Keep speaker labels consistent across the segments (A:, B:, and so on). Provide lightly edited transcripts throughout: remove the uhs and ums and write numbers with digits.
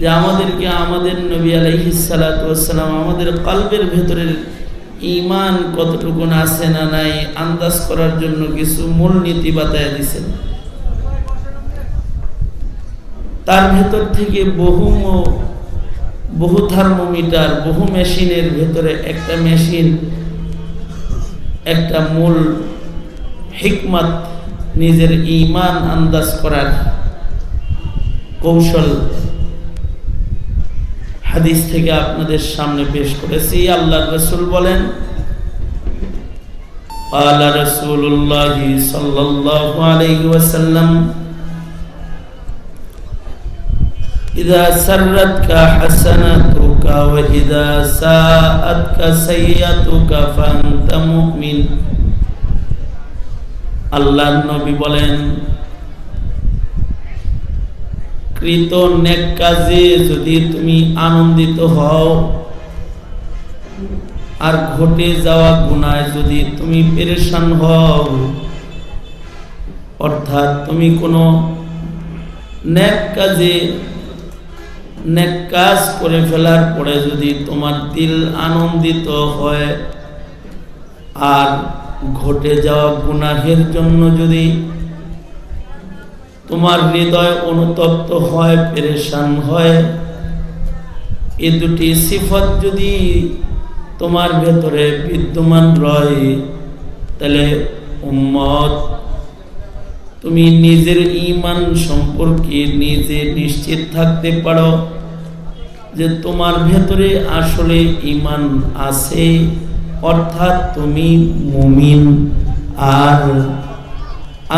A: যে আমাদেরকে আমাদের নবী আলাইহিস সালাতু ওয়াস সালাম আমাদের কলবের ভেতরের ঈমান কতটুকু আছে না নাই আন্দাজ করার জন্য কিছু মূলনীতি বাতায় দিয়েছেন। তার ভেতর থেকে বহু থার্মোমিটার, বহু মেশিনের ভেতরে একটা মেশিন একটা মূল হিকমত, নিজের ঈমান আন্দাজ করার কৌশল হাদিস থেকে আপনাদের সামনে পেশ করেছি। আল্লাহর রাসূল বলেন, ক্বালা রাসূলুল্লাহ সাল্লাল্লাহু আলাইহি ওয়াসাল্লাম, ইযা সাররাতকা হাসানাতুকা ওয়া ইযা সাআতকা সাইয়্যাতুকা ফাআনতা মুমিন। আল্লাহর নবী বলেন, কৃত নেক কাজে যদি তুমি আনন্দিত হও আর ঘটে যাওয়া গুনাহে যদি তুমি পেরেশান হও, অর্থাৎ তুমি কোনো নেক কাজ করে ফেলার পরে যদি তোমার দিল আনন্দিত হয় আর ঘটে যাওয়া গুনাহের জন্য যদি তোমার হৃদয় অনুতপ্ত হয়, পেরেশান হয়, এই দুটি সিফত যদি তোমার ভেতরে বিদ্যমান রয়, তাহলে উম্মত তুমি নিজের ঈমান সম্পর্কে নিজে নিশ্চিত থাকতে পারো যে তোমার ভেতরে আসলে ঈমান আছে, অর্থাৎ তুমি মুমিন। আর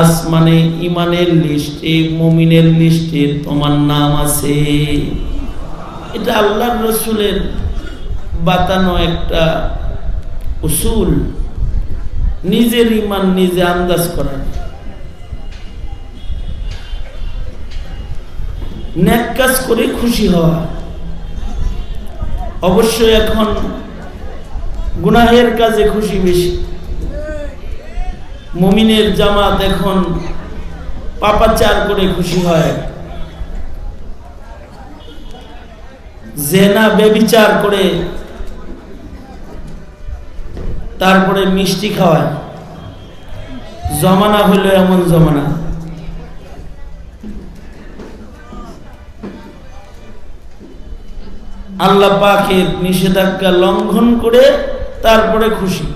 A: আসমানে ঈমানের লিস্টে, মুমিনের লিস্টে তোমার নাম আছে। এটা আল্লাহর রাসূলের বাতানো একটা উসুল, নিজের ঈমান নিজে আন্দাজ করা। নেক কাজ করে খুশি হওয়া, অবশ্যই এখন গুনাহের কাজে খুশি বেশি। মুমিনের জামাত এখন পাপাচার করে খুশি হয়, জেনা বেবিচার করে তারপরে মিষ্টি খাওয়ায়। জমানা হইল এমন জমানা। আল্লাহ পাকের নিষেধাজ্ঞা লঙ্ঘন করে তারপরে খুশি।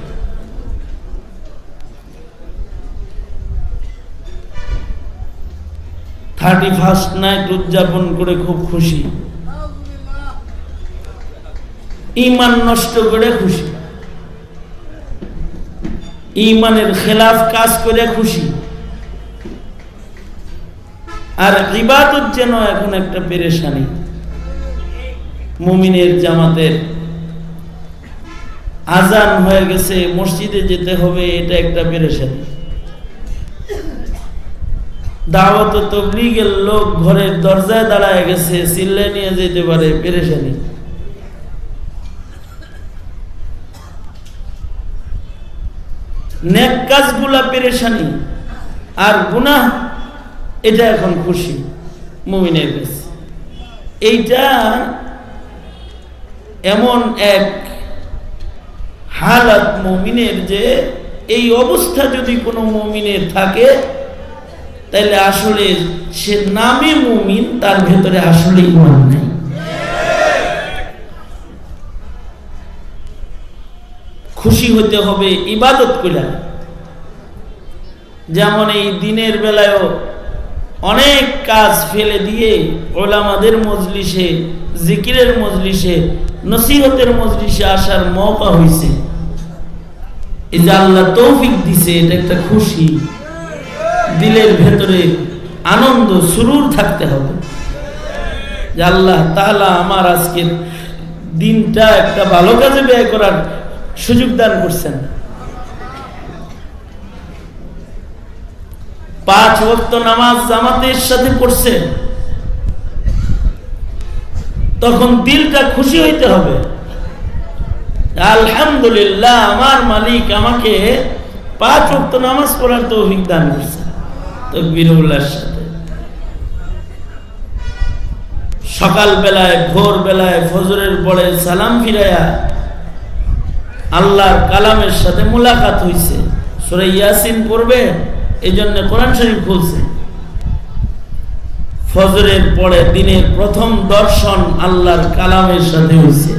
A: ফার্স্ট নাইট উদযাপন করে খুব খুশি, ঈমান নষ্ট করে খুশি, ঈমানের খেলাফ কাজ করে খুশি। আর ইবাদত যেন এখন একটা পেরেশানি। মুমিনের জামাতের আজান হয়ে গেছে, মসজিদে যেতে হবে, এটা একটা পেরেশানি। দাওয়াত ও তাবলীগের লোক ঘরের দরজায় দাঁড়ায় গেছে, চিল্লায় নিয়ে যেতে পারে, পেরেশানি। নেক কাজগুলা পেরেশানি, আর গুনাহ এটা এখন খুশি মুমিনের কাছে। এইটা এমন এক হালাত মুমিনের, যে এই অবস্থা যদি কোনো মুমিনের থাকে তাহলে আসলে সে নামে মুমিন, তার ভেতরে আসলে ঈমান নেই। খুশি হতে হবে ইবাদত করে। যেমন এই দিনের বেলায়ও অনেক কাজ ফেলে দিয়ে ওলামাদের মজলিসে, জিকিরের মজলিসে, নসিহতের মজলিসে আসার মওকা হয়েছে। এই যে আল্লাহ তৌফিক দিছে, এটা একটা খুশি। দিলের ভেতরে আনন্দ সুরুর থাকতে হবে যে আল্লাহ তাআলা আমার আজকের দিনটা একটা ভালো কাজে ব্যয় করার সুযোগ দান করছেন। 5 ওয়াক্ত নামাজ জামাতের সাথে পড়ছে, তখন দিলটা খুশি হইতে হবে। আলহামদুলিল্লাহ, আমার মালিক আমাকে 5 ওয়াক্ত নামাজ পড়ার তৌফিক দান করছে। তাকবীরুল্লাহর সাথে সকাল বেলায় ভোর বেলায় ফজরের পরে সালাম ফিরায়া আল্লাহর কালামের সাথে মুলাকাত হইছে। সূরা ইয়াসিন পড়বে, এইজন্য কোরআন শরীফ খুলছে। ফজরের পরে দিনের প্রথম দর্শন আল্লাহর কালামের সাথে হইছে,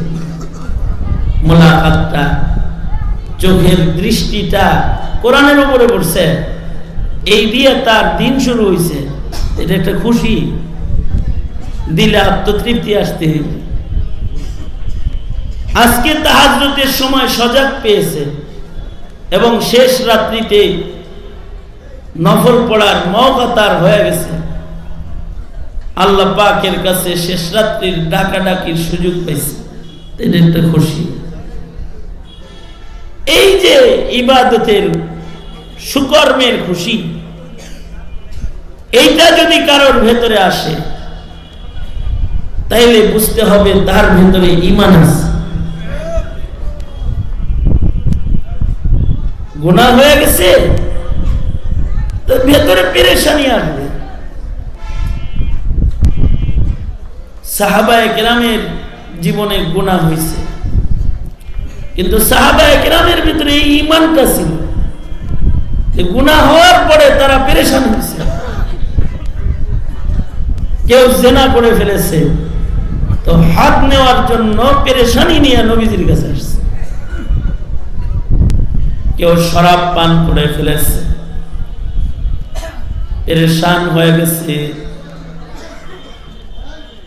A: মুলাকাতটা, চোখের দৃষ্টিটা কোরআনের উপরে পড়ছে, এই দিয়ে তার দিন শুরু হইছে। এটা একটা খুশি, দিলে আত্মতৃপ্তি আসতে। আজকে তাহাজ্জুদের সময় সজাগ পেয়েছে এবং শেষ রাত্রিতে নফল পড়ার মওকা তার হয়ে গেছে। আল্লাহ পাকের কাছে শেষ রাত্রির ডাকাডাকির সুযোগ পাইছে, এটা একটা খুশি। এই যে ইবাদতের সুকর্মের খুশি, এইটা যদি কারোর ভেতরে আসে তাইলে বুঝতে হবে তার ভেতরে ঈমান আছে। গুনাহ হয়ে গেছে তো ভেতরে পেরেশানি আসবে। সাহাবায়ে কেরামের জীবনে গুনাহ হয়েছে, কিন্তু সাহাবায়ে কেরামের ভিতরে এই ঈমানটা ছিল। গুনাহ হওয়ার পরে তারা পেরেশান হয়েছে। কেউ জিনা করে ফেলেছে তো হাত নেওয়ার জন্য পেরেশানি নিয়ে নবীজির কাছে আসছে। কেউ শরাব পান করে ফেলেছে, পেরেশান হয়ে গেছে।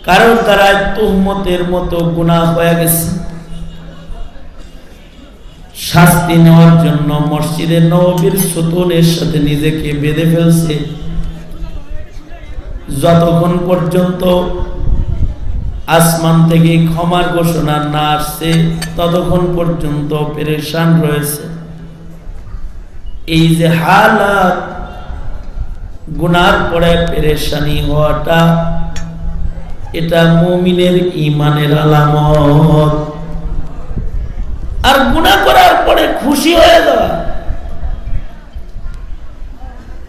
A: কারোর দ্বারা তুহমতের মতো গুনাহ হয়ে গেছে, শাস্তি নেওয়ার জন্য মসজিদে নববীর সুতুনের সাথে নিজেকে বেঁধে ফেলছে। যতক্ষণ পর্যন্ত আসমান থেকে ক্ষমার ঘোষণা না আসছে ততক্ষণ পর্যন্ত পেরেশান রয়েছে। এই যে হালাত, গুনার পরে পেরেশানি হওয়াটা, এটা মুমিনের ঈমানের আলামত। আর গুনাহ করার পরে খুশি হয়ে যাওয়া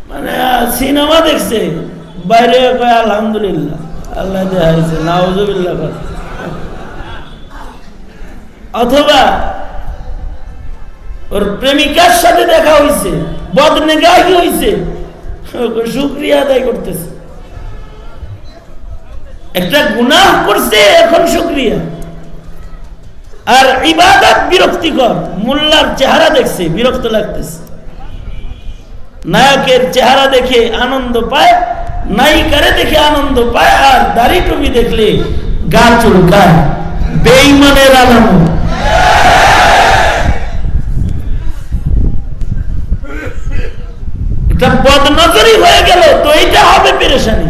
A: মানে সিনেমা দেখছে বাইরে কয় আলহামদুলিল্লাহ, আল্লাহ দেখাইছে, নাউজুবিল্লাহ। অথবা ওর প্রেমিকার সাথে দেখা হইছে, বদনেগাহি হইছে, শুকরিয়া আদায় করতেছে। একটা গুনাহ করছে, এখন শুকরিয়া। আর ইবাদত বিরক্তিকর, মোল্লার চেহারা দেখছে বিরক্ত লাগতেছে, নায়কের চেহারা দেখে আনন্দ পায়, নায়িকারে দেখে আনন্দ পায়, আর দাড়ি টুপি দেখলে গা চুলকায়। বেঈমানের আলামত। এটা বদনজরি হয়ে গেল তো এটা হবে পেরেশানি।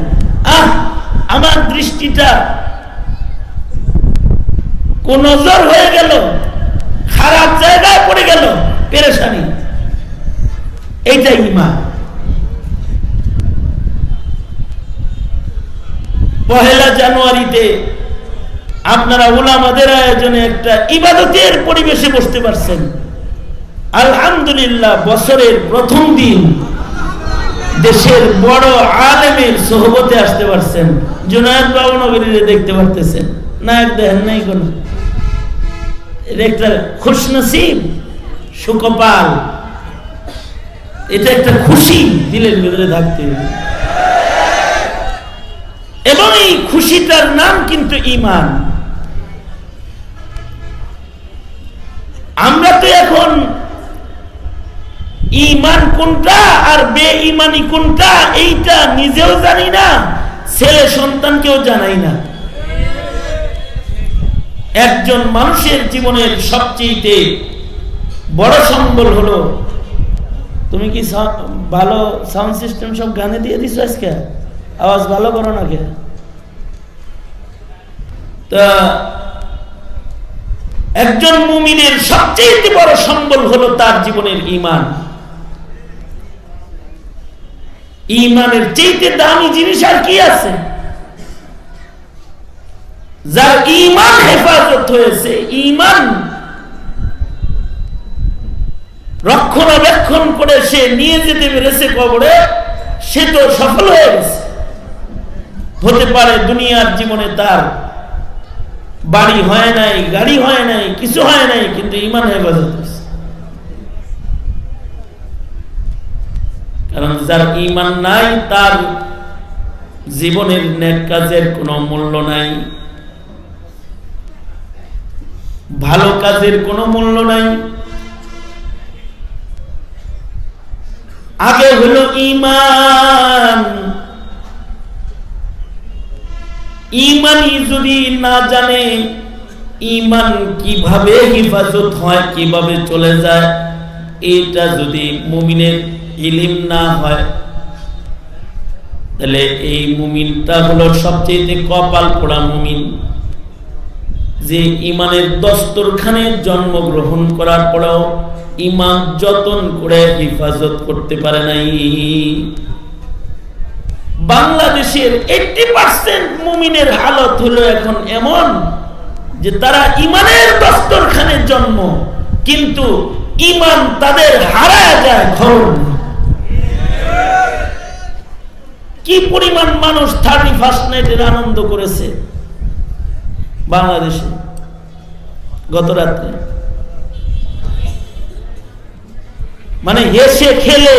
A: আমার দৃষ্টিটা কুনজর হয়ে গেল, খারাপ জায়গায় পড়ে গেল, পেরেশানি। এইটাই ঈমান। পহেলা জানুয়ারিতে আপনারা উলামাদের আয়োজনে একটা ইবাদতের পরিবেশে বসতে পারছেন, আলহামদুলিল্লাহ। বছরের প্রথম দিন দেশের বড় আলেমের সোহবতে আসতে পারছেন, জুনায়েদ বাবু নগরীরে দেখতে পারতেছেন, নায়ক দেখেন নাই কোন। এটা একটা খুশনসিব, সুকপাল, এটা একটা খুশি দিলের ভিতরে থাকতে হবে। এবং এই খুশিটার নাম কিন্তু ঈমান। আমরা তো এখন ঈমান কোনটা আর বেঈমানি কোনটা এইটা নিজেও জানি না, ছেলে সন্তানকেও জানাই না। একজন মানুষের জীবনের সবচেয়ে বড় সম্বল হলো, তুমি কি ভালো সাউন্ড সিস্টেম সব গানে দিয়ে দিছো আজকে? আওয়াজ ভালো করো না কে? তা একজন মুমিনের সবচেয়ে বড় সম্বল হলো তার জীবনের ঈমান। ঈমানের চাইতে দামি জিনিস আর কি আছে? যার ঈমান হেফাজত হয়েছে, ঈমান রক্ষণাবেক্ষণ করে সে নিয়ে যেতে পেরেছে কবরে, সে তো সফল হয়ে গেছে। হতে পারে দুনিয়ার জীবনে তার বাড়ি হয় নাই, গাড়ি হয় নাই, কিছু হয় নাই, কিন্তু ঈমান হেফাজত হয়েছে। কারণ যার ঈমান নাই তার জীবনের নেক কাজের কোনো মূল্য নাই, ভালো কাজের কোনো মূল্য নাই। আগে হলো ঈমান। ঈমানই যদি না জানে ঈমান কিভাবে হেফাজত হয়, কিভাবে চলে যায়, এটা যদি মুমিনের ইলম না হয়, তাহলে এই মুমিনটা হলো সবচেয়ে কপাল পোড়া মুমিন, যে ঈমানের দস্তরখানে জন্মগ্রহণ করার পরেও ঈমান যতন করে হেফাজত করতে পারে নাই। বাংলাদেশের 80% মুমিনের হালত হলো এখন এমন যে তারা ঈমানের দস্তরখানে জন্ম, কিন্তু ঈমান তাদের হারায় যায় খবর নেই। কি পরিমাণ মানুষ 31st নাইটের আনন্দ করেছে বাংলাদেশে গত রাত্রে, মানে হেসে খেলে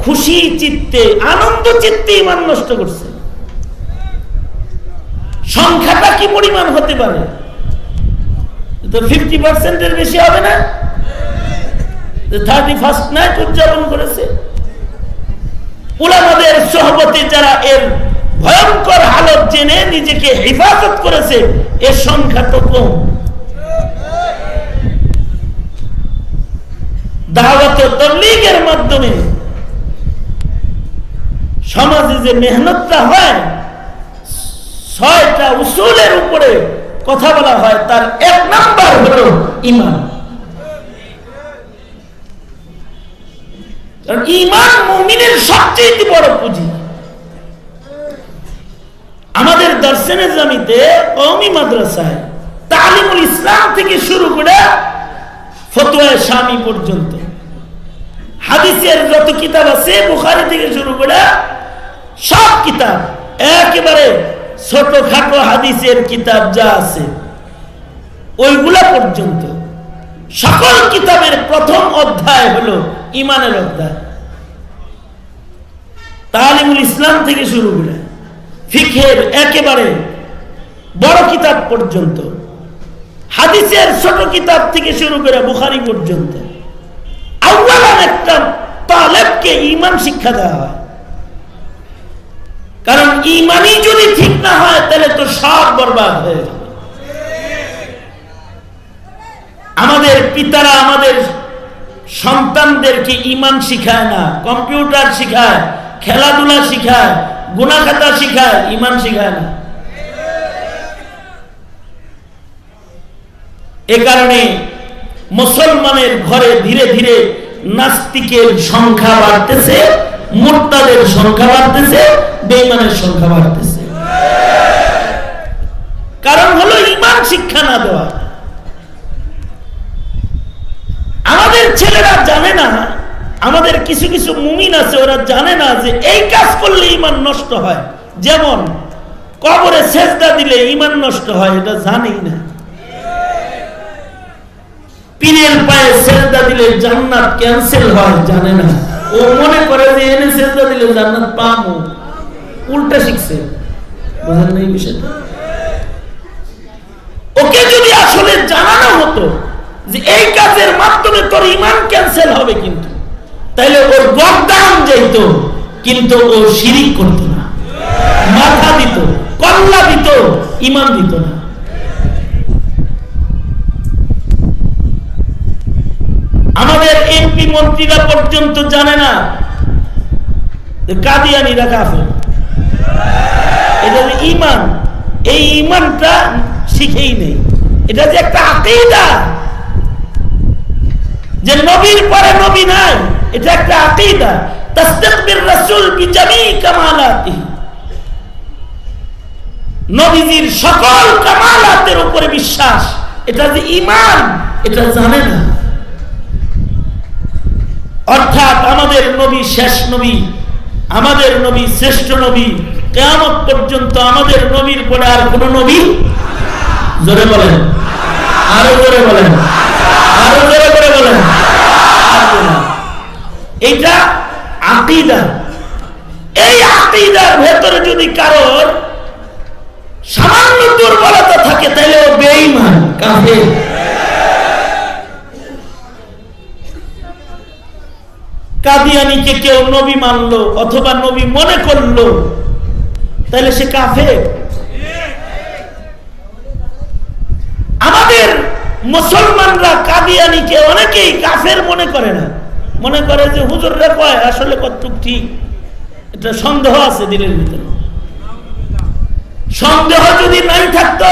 A: খুশি চিত্তে আনন্দ চিত্তে ঈমান নষ্ট করছে। সংখ্যাটা কি পরিমাণ হতে পারে? তো 50% এর বেশি হবে না? 31st নাইট উদযাপন করেছে। উলামাদের সোহবতে যারা এর ভয়ঙ্কর হালত জেনে নিজেকে হেফাজত করেছে, এর সংখ্যা তো কম। দাওয়াত ও তাবলীগের মাধ্যমে সমাজে যে মেহনতটা হয়, 6টা উসুলের উপরে কথা বলা হয়, তার 1 নাম্বার হলো ঈমান। কারণ ঈমান মুমিনের সবচেয়ে বড় পুঁজি। আমাদের দর্শে নিজামীতে কওমি মাদ্রাসায় তালিমুল ইসলাম থেকে শুরু করে ফতোয়া শামী পর্যন্ত হাদিসের যত কিতাব আছে, বুখারী থেকে শুরু করে সব কিতাব, একেবারে ছোটখাটো হাদিসের কিতাব যা আছে ওইগুলা পর্যন্ত সকল কিতাবের প্রথম অধ্যায় হলো ঈমানের অধ্যায়। তালিমুল ইসলাম থেকে শুরু করে ফিকহের একেবারে বড় কিতাব পর্যন্ত, হাদিসের ছোট কিতাব থেকে শুরু করে বুখারী পর্যন্ত আউয়ালান একটা তালেবকে ঈমান শিক্ষা দেওয়া হয়। কারণ ঈমানই যদি ঠিক না হয় তাহলে তো সব বরবাদ হয়ে যাবে। আমাদের পিতারা আমাদের সন্তানদেরকে ঈমান শিখায় না, কম্পিউটার শিখায়, খেলাধুলা শিখায়, গুনাহ খাতা শিখায়, ঈমান শিখায় না। এ কারণে মুসলমানের ঘরে ধীরে ধীরে নাস্তিকের সংখ্যা বাড়তেছে, মুরতাদের সংখ্যা বাড়তেছে, বেঈমানের সংখ্যা বাড়তেছে। কারণ হলো ঈমান শিক্ষা না দেওয়া। আমাদের ছেলেরা জানে না, আমাদের কিছু কিছু মুমিন আছে ওরা জানে না যে এই কাজ করলে ঈমান নষ্ট হয়। যেমন কবরে সেজদা দিলে ঈমান নষ্ট হয়, এটা জানেই না। পীরের পায়ে সেজদা দিলে জান্নাত ক্যান্সেল হয়, জানে না। ও মনে করে যে এনে সেজদা দিলে জান্নাত পাবো, উল্টা শিখছে। বুঝেন না এই বিষয়টা? ওকে যদি আসলে জানানো হতো যে এই কাজের মাধ্যমে তোর ঈমান ক্যান্সেল হবে, কিন্তু তাইলে ওর গর্দান যেত, কিন্তু ও শিরিক করত না, মাথা দিত, কল্লা দিত, ঈমান দিত না। আমাদের এমপি মন্ত্রীরা পর্যন্ত জানে না কাদিয়ানীরা কাফের। এটা যে ঈমান, এই ঈমানটা শিখেই নেই। এটা যে একটা আকীদা যে নবীর পরে নবী নাই, এটা একটা আকীদা। তাসদীক বির রাসূল বিজামি কামালাতিহি, নবীজির সকল কামালাতের উপরে বিশ্বাস, এটা যে ঈমান, এটা জানে না। অর্থাৎ আমাদের নবী শেষ নবী, আমাদের নবী শ্রেষ্ঠ নবী, কিয়ামত পর্যন্ত আমাদের নবীর পরে আর কোন নবী, জোরে বলেন, আরো জোরে বলেন, আরো জোরে করে বলেন। এইটা আকীদা। এই আকীদার ভেতরে যদি কারোর সামান্য দুর্বলতা থাকে তাহলে ও বেঈমান, কাফের। কাদিয়ানীকে কেউ নবী মানলো অথবা নবী মনে করলো তাহলে সে কাফের। আমাদের মুসলমানরা কাদিয়ানীকে অনেকেই কাফের মনে করে না, মনে করে যে হুজুররা কয় আসলে কতটুক ঠিক, এটা সন্দেহ আছে দিলের ভিতরে। সন্দেহ যদি নাই থাকতো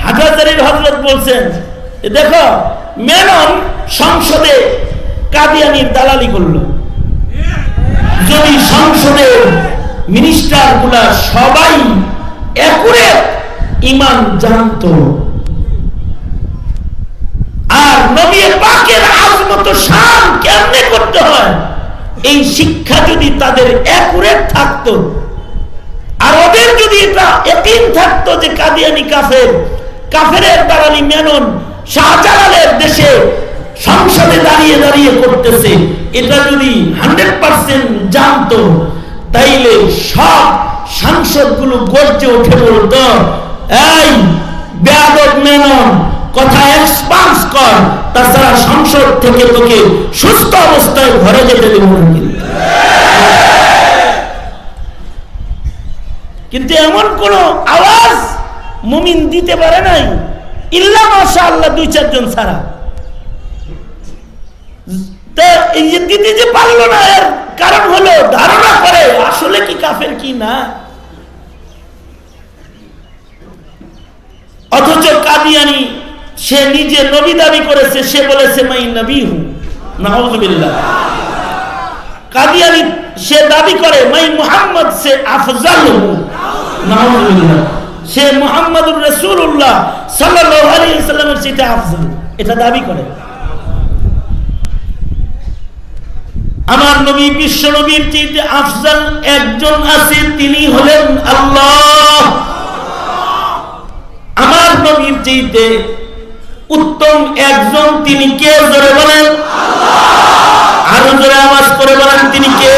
A: হাটহাজারীর হযরত বলছেন দেখো মেনন সংসদে কাদিয়ানীর দালালি করলো, যদি সংসদের মিনিস্টার গুলা সবাই একুরেট ঈমান জানতো আর নবী পাকের আজমত শান কেমনে করতে হয় এই শিক্ষা যদি তাদের একুরেট থাকতো, আর ওদের যদি এটা ইয়াকিন থাকতো যে কাদিয়ানী কাফের, কাফেরের দালালি মেনন শাহজালালের দেশে সংসদে দাঁড়িয়ে দাঁড়িয়ে করতেছে, এটা যদি 100% জানতো তাইলে সব সাংসদগুলো গর্জে উঠে বলতো এই বেয়াদব মেনন কথা এক্সপান্স কর, তাছাড়া সংসদ থেকে তোকে সুস্থ অবস্থায় ঘরে যেতে দেব না। কিন্তু এমন কোন আওয়াজ মুমিন দিতে পারে নাই ইল্লা মাশাআল্লাহ 2-4 জন ছাড়া। এই যে দিতে যে পারলো না এর কারণ হলো ধারণা করে আসলে কি কাফের কি না। অথচ কাদিয়ানী সে নিজে নবী দাবি করেছে, সে বলেছে মাই নবী হু, নাউযুবিল্লাহ। কাদিয়ানী সে দাবি করে মাই মুহাম্মদ সে আফজাল হু, নাউযুবিল্লাহ। সে মুহাম্মদুর রাসূলুল্লাহ সাল্লাল্লাহু আলাইহি ওয়াসাল্লামের চেয়ে আফজাল, এটা দাবি করে। আমার নবী বিশ্ব নবীর চেয়ে আফজাল একজন আছে, তিনি হলেন আল্লাহ। আমার নবীর চেয়ে উত্তম একজন, তিনি কে? জোরে বলেন, আরো জোরে আওয়াজ করে বলেন, তিনি কে?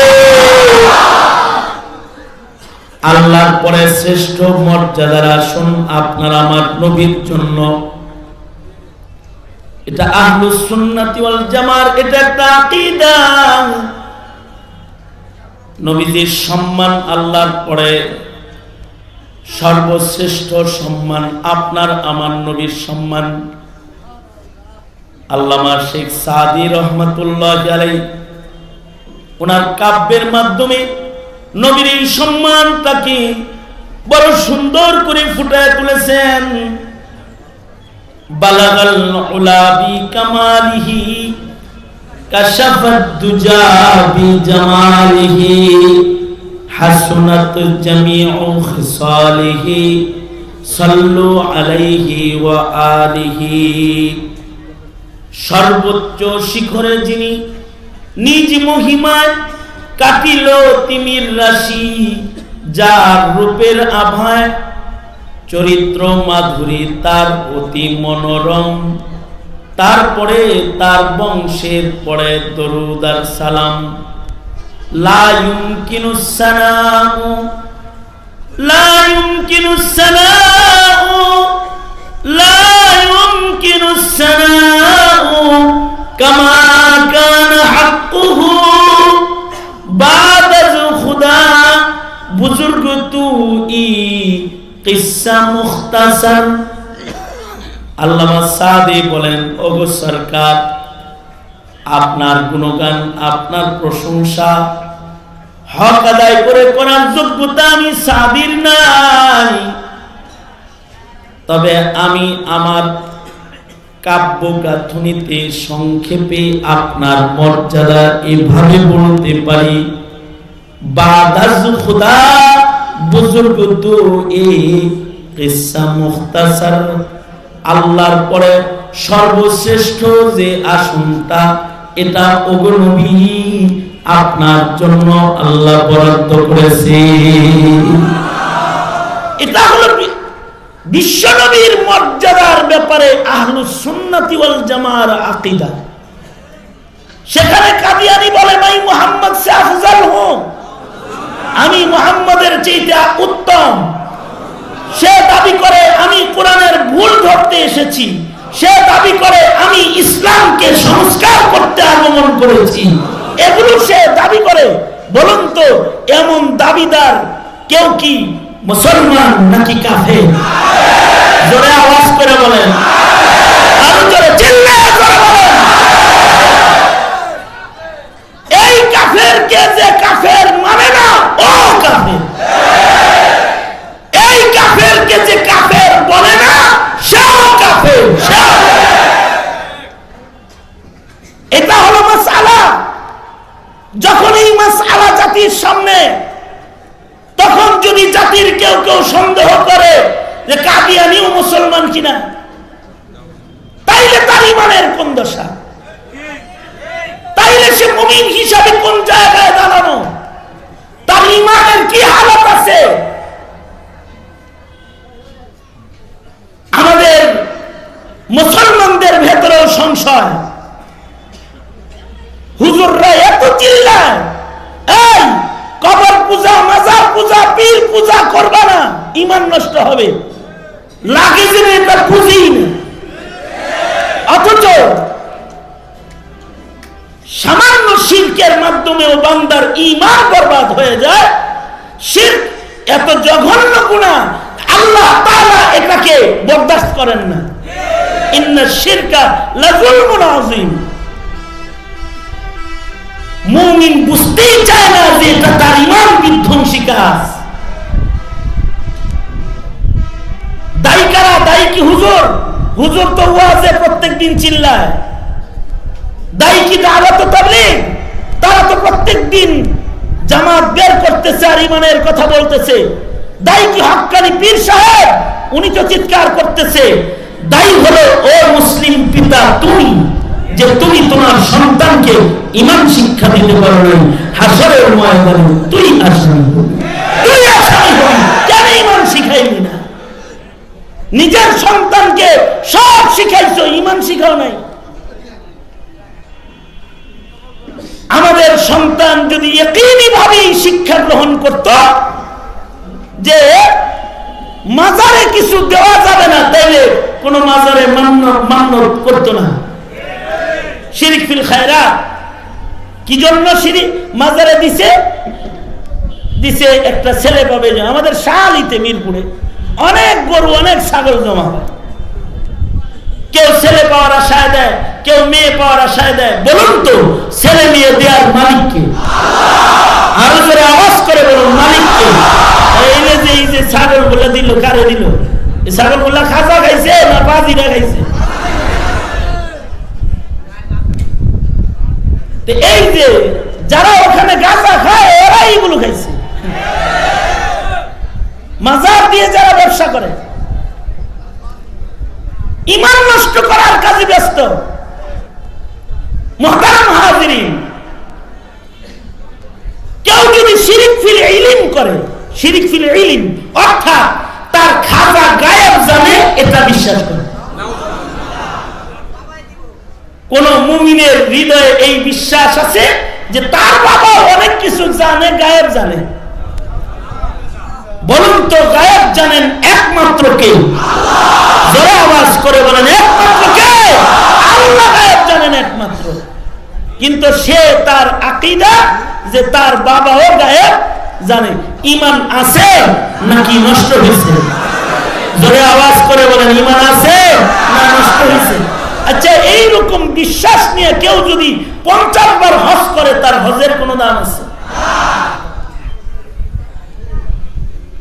A: আল্লাহর পরে শ্রেষ্ঠ মর্যাদার আসন আপনার আমার নবীর জন্য। এটা আহলুস সুন্নাতি ওয়াল জামার এটা একটা আকীদা। নবীজির সম্মান আল্লাহর পরে সর্বশ্রেষ্ঠ সম্মান আপনার আমার নবীর সম্মান। আল্লামা শেখ সাদি রহমাতুল্লাহ আলাইহি ওনার কাব্যের মাধ্যমে নবীর এই সম্মানটাকে বড় সুন্দর করে ফুটিয়ে তুলেছেন। বালাগাল উলা বিকামালিহি কাশাফাত দুজা বিজামালিহি হাসনাত জামিউ খিসালিহি সাল্লু আলাইহি ওয়া আলিহি। সর্বোচ্চ শিখরে যিনি নিজ মহিমায় কাটিল তিমির রাশি, যার রূপের আভায় চরিত্র মাধুরী তার অতি মনোরম। তারপরে তার বংশের পরে দরুদ আর সালাম। লা ইউমকিনুস সানাউ, লা ইউমকিনুস সানাউ, লা ইউমকিনুস সানাউ কামা কানা হাক্কুহু বাদ খুদা বুজুর্গ তুই কিসসা মুখতাসার। আল্লামা সাদি বলেন, ওগো সরকার, আপনার গুণগান, আপনার প্রশংসা হক আদায় করে করার যোগ্যতা আমি সাদির নাই। তবে আমি আমার কাব্য গাঁথনিতে সংক্ষেপে আপনার মর্যাদা এভাবে বলতে পারি, বাদাজ খুদা বুজুর্গ তো এ কিসসা মুখতাসার। আল্লাহর পরে সর্বশ্রেষ্ঠ যে আসনটা, এটা ওগো নবী আপনার জন্য আল্লাহ বরাদ্দ করেছে। এটা হলো বিশ্বনবীর মর্যাদার ব্যাপারে আহলুস সুন্নাতি ওয়াল জামার আকীদা। সেখানে কাদিয়ানী বলে ভাই মুহাম্মদ সে আফজাল হো, আমি মুহাম্মদের চাইতে উত্তম। সে দাবি করে আমি কোরআনের ভুল ধরতে এসেছি, সে দাবি করে আমি ইসলামকে সংস্কার করতে আগমন করেছি, এগুলো সে দাবি করে। বলুন তো এমন দাবিদার কেউ কি মুসলমান নাকি কাফের? জোরে আওয়াজ করে বলেন, আরো জোরে চিল্লায়ে করে বলেন। এই কাফেরকে যে কাফের মানে না ও কাফের, এই কাফেরকে যে কাফের বলে না সেও কাফের। এটা হলো মাসআলা। যখন এই মাসআলা জাতির সামনে, তখন যদি জাতির কেউ কেউ সন্দেহ করে যে কাদিয়ানীও মুসলমান কিনা, তাইলে তার ইমানের কোন দশা? তাইলে সে মুমিন হিসাবে কোন জায়গায় দাঁড়ানো? তার ইমানের কি হালত আছে? আমাদের মুসলমানদের ভেতরেও সংশয়। হুজুররা এত চিল্লায়, এই কবর পূজা, মাজার পূজা, পীর পূজা করবা না, ঈমান নষ্ট হবে। লাগে যে এটা পুঁজি না, অথচ সামান্য শিরকের মাধ্যমেও বান্দার ঈমান বরবাদ হয়ে যায়। শিরক এত জঘন্য গুনাহ, আল্লাহ তাআলা এটাকে বরদাস্ত করেন না। ইন্না শিরকা লাযুলমুন আযীম। মুমিন বুঝতেই চায় না যে এটা তার ঈমান বিধ্বংসী কাজ। দায়ী কারা? দায়ী কি হুজুর? হুজুর তো ওয়াজে প্রত্যেকদিন চিল্লায়। দায়ী কি দাওয়াত তাবলীগ? তারা তো প্রত্যেকদিন জামাত বের করতেছে আর ঈমানের কথা বলতেছে। দায়ী কি হক্কানি পীর সাহেব? উনি তো চিৎকার করতেছে। দায়ী হলো ও মুসলিম পিতা তুমি, যে তুমি তোমার সন্তানকে ঈমান শিক্ষা দিতে পারো নাই। হাসরের ময়দানে তুই আসামি হবি, তুই আসামি হবি। কেন ঈমান শিখাইলি না? নিজের সন্তানকে সব শিখাইছো, ঈমান শিখাও নাই। আমাদের সন্তান যদি ইয়াকিনী ভাবে শিক্ষা গ্রহণ করত যে মাজারে কিছু দেওয়া যাবে না, তাইলে কোন মাজারে মান্নত করতো না। শিরক ফিল খায়রাত। কি জন্য শিরক মাজারে দিছে একটা ছেলে পাবে। আমাদের শালিতে মিরপুরে অনেক গরু, অনেক ছাগল জমা হয়। কেউ ছেলে পাওয়ার আশায় দেয়, কেউ মেয়ে পাওয়ার আশায় দেয়। বলুন তো ছেলে মেয়ে দেওয়ার মালিককে? আরো জোরে আওয়াজ করে বলুন, মালিককে? এই যে ছাগল গুলা দিল, কারে দিল? এই ছাগল গুলা খাজা খাইছে না বাজিরা খাইছে? এই যে যারা ওখানে গাঁজা খায় এরা এইগুলো খাইছে। মাজার দিয়ে যারা ব্যবসা করে, ঈমান নষ্ট করার কাজে ব্যস্ত। মুহতারাম হাজিরিন, কেউ যদি শিরক ফিল ইলম করে, শিরক ফিল ইলম অর্থাৎ তার খাজা গায়েব জানে, এটা বিশ্বাস করে। কোন মুমিনের হৃদয়ে এই বিশ্বাস আছে যে তার বাবা অনেক কিছু জানে, গায়েব জানে। বলুন তো গায়েব জানেন একমাত্র কে? জোরে আওয়াজ করে বলেন, একমাত্র কে? আল্লাহ গায়েব জানেন একমাত্র। কিন্তু সে তার আকীদা যে তার বাবাও গায়েব জানে। ঈমান আছে নাকি নষ্ট হয়েছে? জোরে আওয়াজ করে বলেন, ঈমান আছে না নষ্ট হয়েছে? আচ্ছা, এইরকম বিশ্বাস নিয়ে কেউ যদি 50 বার হজ করে, তার হজের কোন দাম আছে?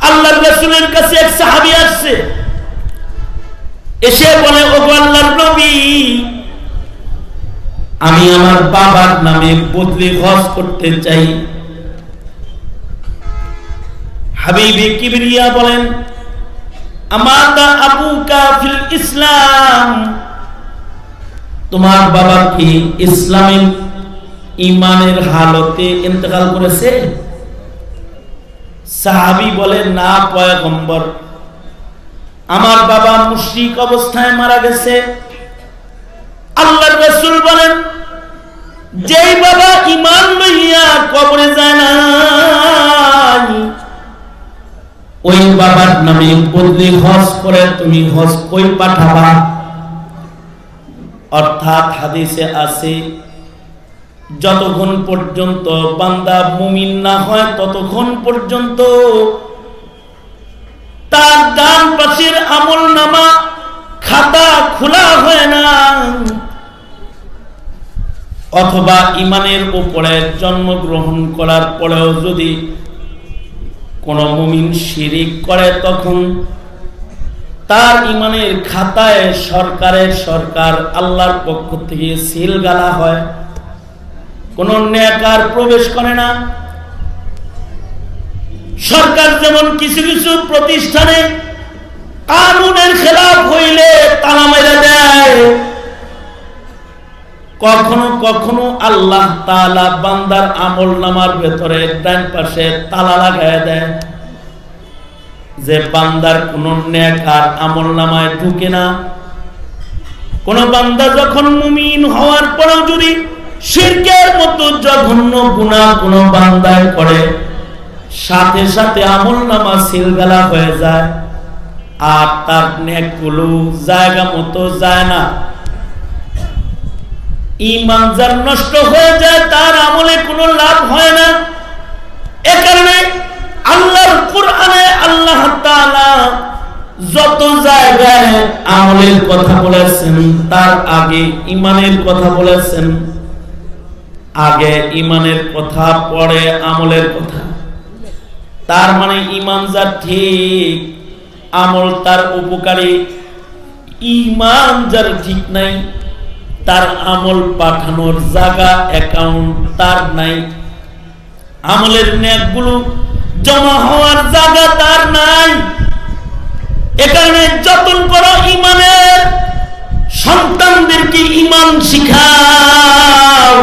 A: আল্লাহর রাসূলের কাছে এক সাহাবী আসছে, এসে বলে, ওগো আল্লাহর নবী, আমি আমার বাবার নামে বদলি হজ করতে চাই। হাবিবে কিবরিয়া বলেন, আমাদা আবুকা ফিল ইসলাম, তোমার বাবা কি ইসলামের ঈমানের হালতে ইন্তেকাল করেছে? সাহাবী বলে, না পয়গম্বর, আমার বাবা মুশরিক অবস্থায় মারা গেছে। আল্লাহর রাসূল বলেন, যেই বাবা ঈমান লইয়া কবরে যায় না, ওই বাবার নামে বদলি হজ করে তুমি হজ কই পাঠাবা। অর্থাৎ হাদিসে আছে, যতক্ষণ পর্যন্ত বান্দা মুমিন না হয় ততক্ষণ পর্যন্ত তার ডান পাশের আমলনামা খাতা খোলা হয় না। অথবা ঈমানের উপরে জন্মগ্রহণ করার পরেও যদি কোন মুমিন শিরিক করে, তখন তার ঈমানের খাতায় সরকার আল্লাহর পক্ষ থেকে সিল গালা হয়, কোন নেককার প্রবেশ করে না। সরকার যেমন কিছু কিছু প্রতিষ্ঠানে কানুনের খেলাফ হইলে তালা মেরে দেয়, কখনো কখনো আল্লাহ তাআলা বান্দার আমলনামার ভেতরে ডান পাশে তালা লাগায় দেয়, যে বান্দার কোন নেককার আমলনামায় ঢুকে না। কোন বান্দা যখন মুমিন হওয়ার পরেও যদি শিরকের মতো জঘন্য গুনাহ কোন বান্দায় করে, সাথে সাথে আমলনামা সিলগালা হয়ে যায়, আর তার নেকগুলো জায়গা মতো যায় না। ঈমান যার নষ্ট হয়ে যায়, তার আমলে কোনো লাভ হয় না। এ কারণে আল্লাহর কুরআনে আল্লাহ তাআলা যত জায়গায় আমলের কথা বলেছেন, তার আগে ঈমানের কথা বলেছেন। আগে ঈমানের কথা, পরে আমলের কথা। তার মানে ঈমান যার ঠিক, আমল তার উপকারী। ঈমান যার ঠিক নাই, তার আমল পাঠানোর জায়গা অ্যাকাউন্ট তার নাই, আমলের নেকগুলো জমা হওয়ার জায়গা তার নাই। এ কারণে যতন করো ঈমানের, সন্তানদেরকে ঈমান শিখাও,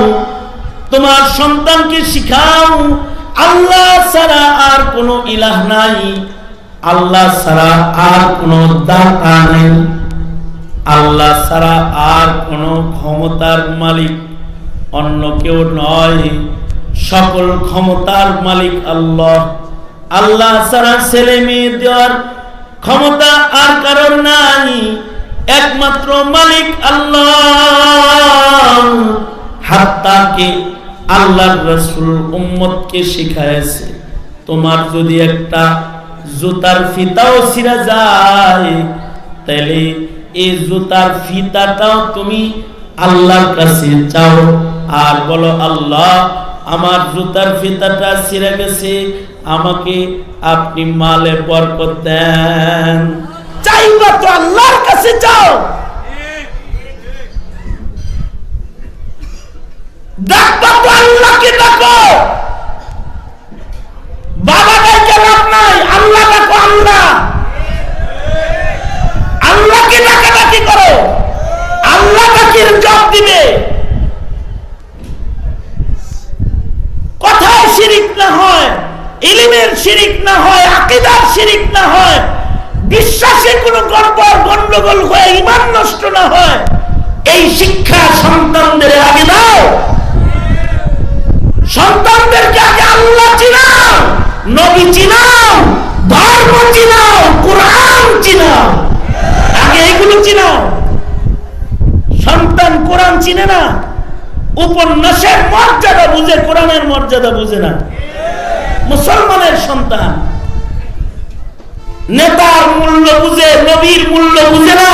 A: তোমার সন্তানকে শিখাও আল্লাহ ছাড়া আর কোনো ইলাহ নাই, আল্লাহ ছাড়া আর কোনো দাতা নেই, আল্লাহ ছাড়া আর কোনো ক্ষমতার মালিক অন্য কেউ নয়, সকল ক্ষমতার মালিক আল্লাহ। আল্লাহ ছাড়া ছেলে মেয়ে দেওয়ার ক্ষমতা আর কারোর নাই, একমাত্র মালিক আল্লাহ। হাত্তাকে আল্লাহর রাসূল উম্মতকে শিখায়েছে, তোমার যদি একটা জুতার ফিতাও ছিঁড়া যায়, তাহলে এই জুতার ফিতাটাও তুমি আল্লাহর কাছে চাও, আর বলো, আল্লাহ আমার জুতার ফিতাটা ছিঁড়ে গেছে, আমাকে আপনি মালে বরকত দেন। চাইবা তো আল্লাহর কাছে চাও, ডাকবা তো আল্লাহকে ডাকো। বাবা ডাকে লাভ নাই, আল্লাহ ডাকো। আল্লাহকে ডাকাডাকি করো, আল্লাহ ডাকির জবাব দিবে। কথায় শিরিক না হয়, ইলমের শিরিক না হয়, আকীদার শিরিক না হয়, বিশ্বাসে কোনো গন্ডগোল হয়ে ঈমান নষ্ট না হয়, এই শিক্ষা সন্তানদের আগে দাও। সন্তানদেরকে আগে আল্লাহ চিনাও, নবী চিনাও, ধর্ম চিনাও, কোরআন চিনাও, আগে এগুলো চিনাও। সন্তান কোরআন চিনে না, উপন্যাসের মর্যাদা বুঝে, কোরআনের মর্যাদা বুঝে না। মুসলমানের সন্তান নেতার মূল্য বুঝে, নবীর মূল্য বুঝে না,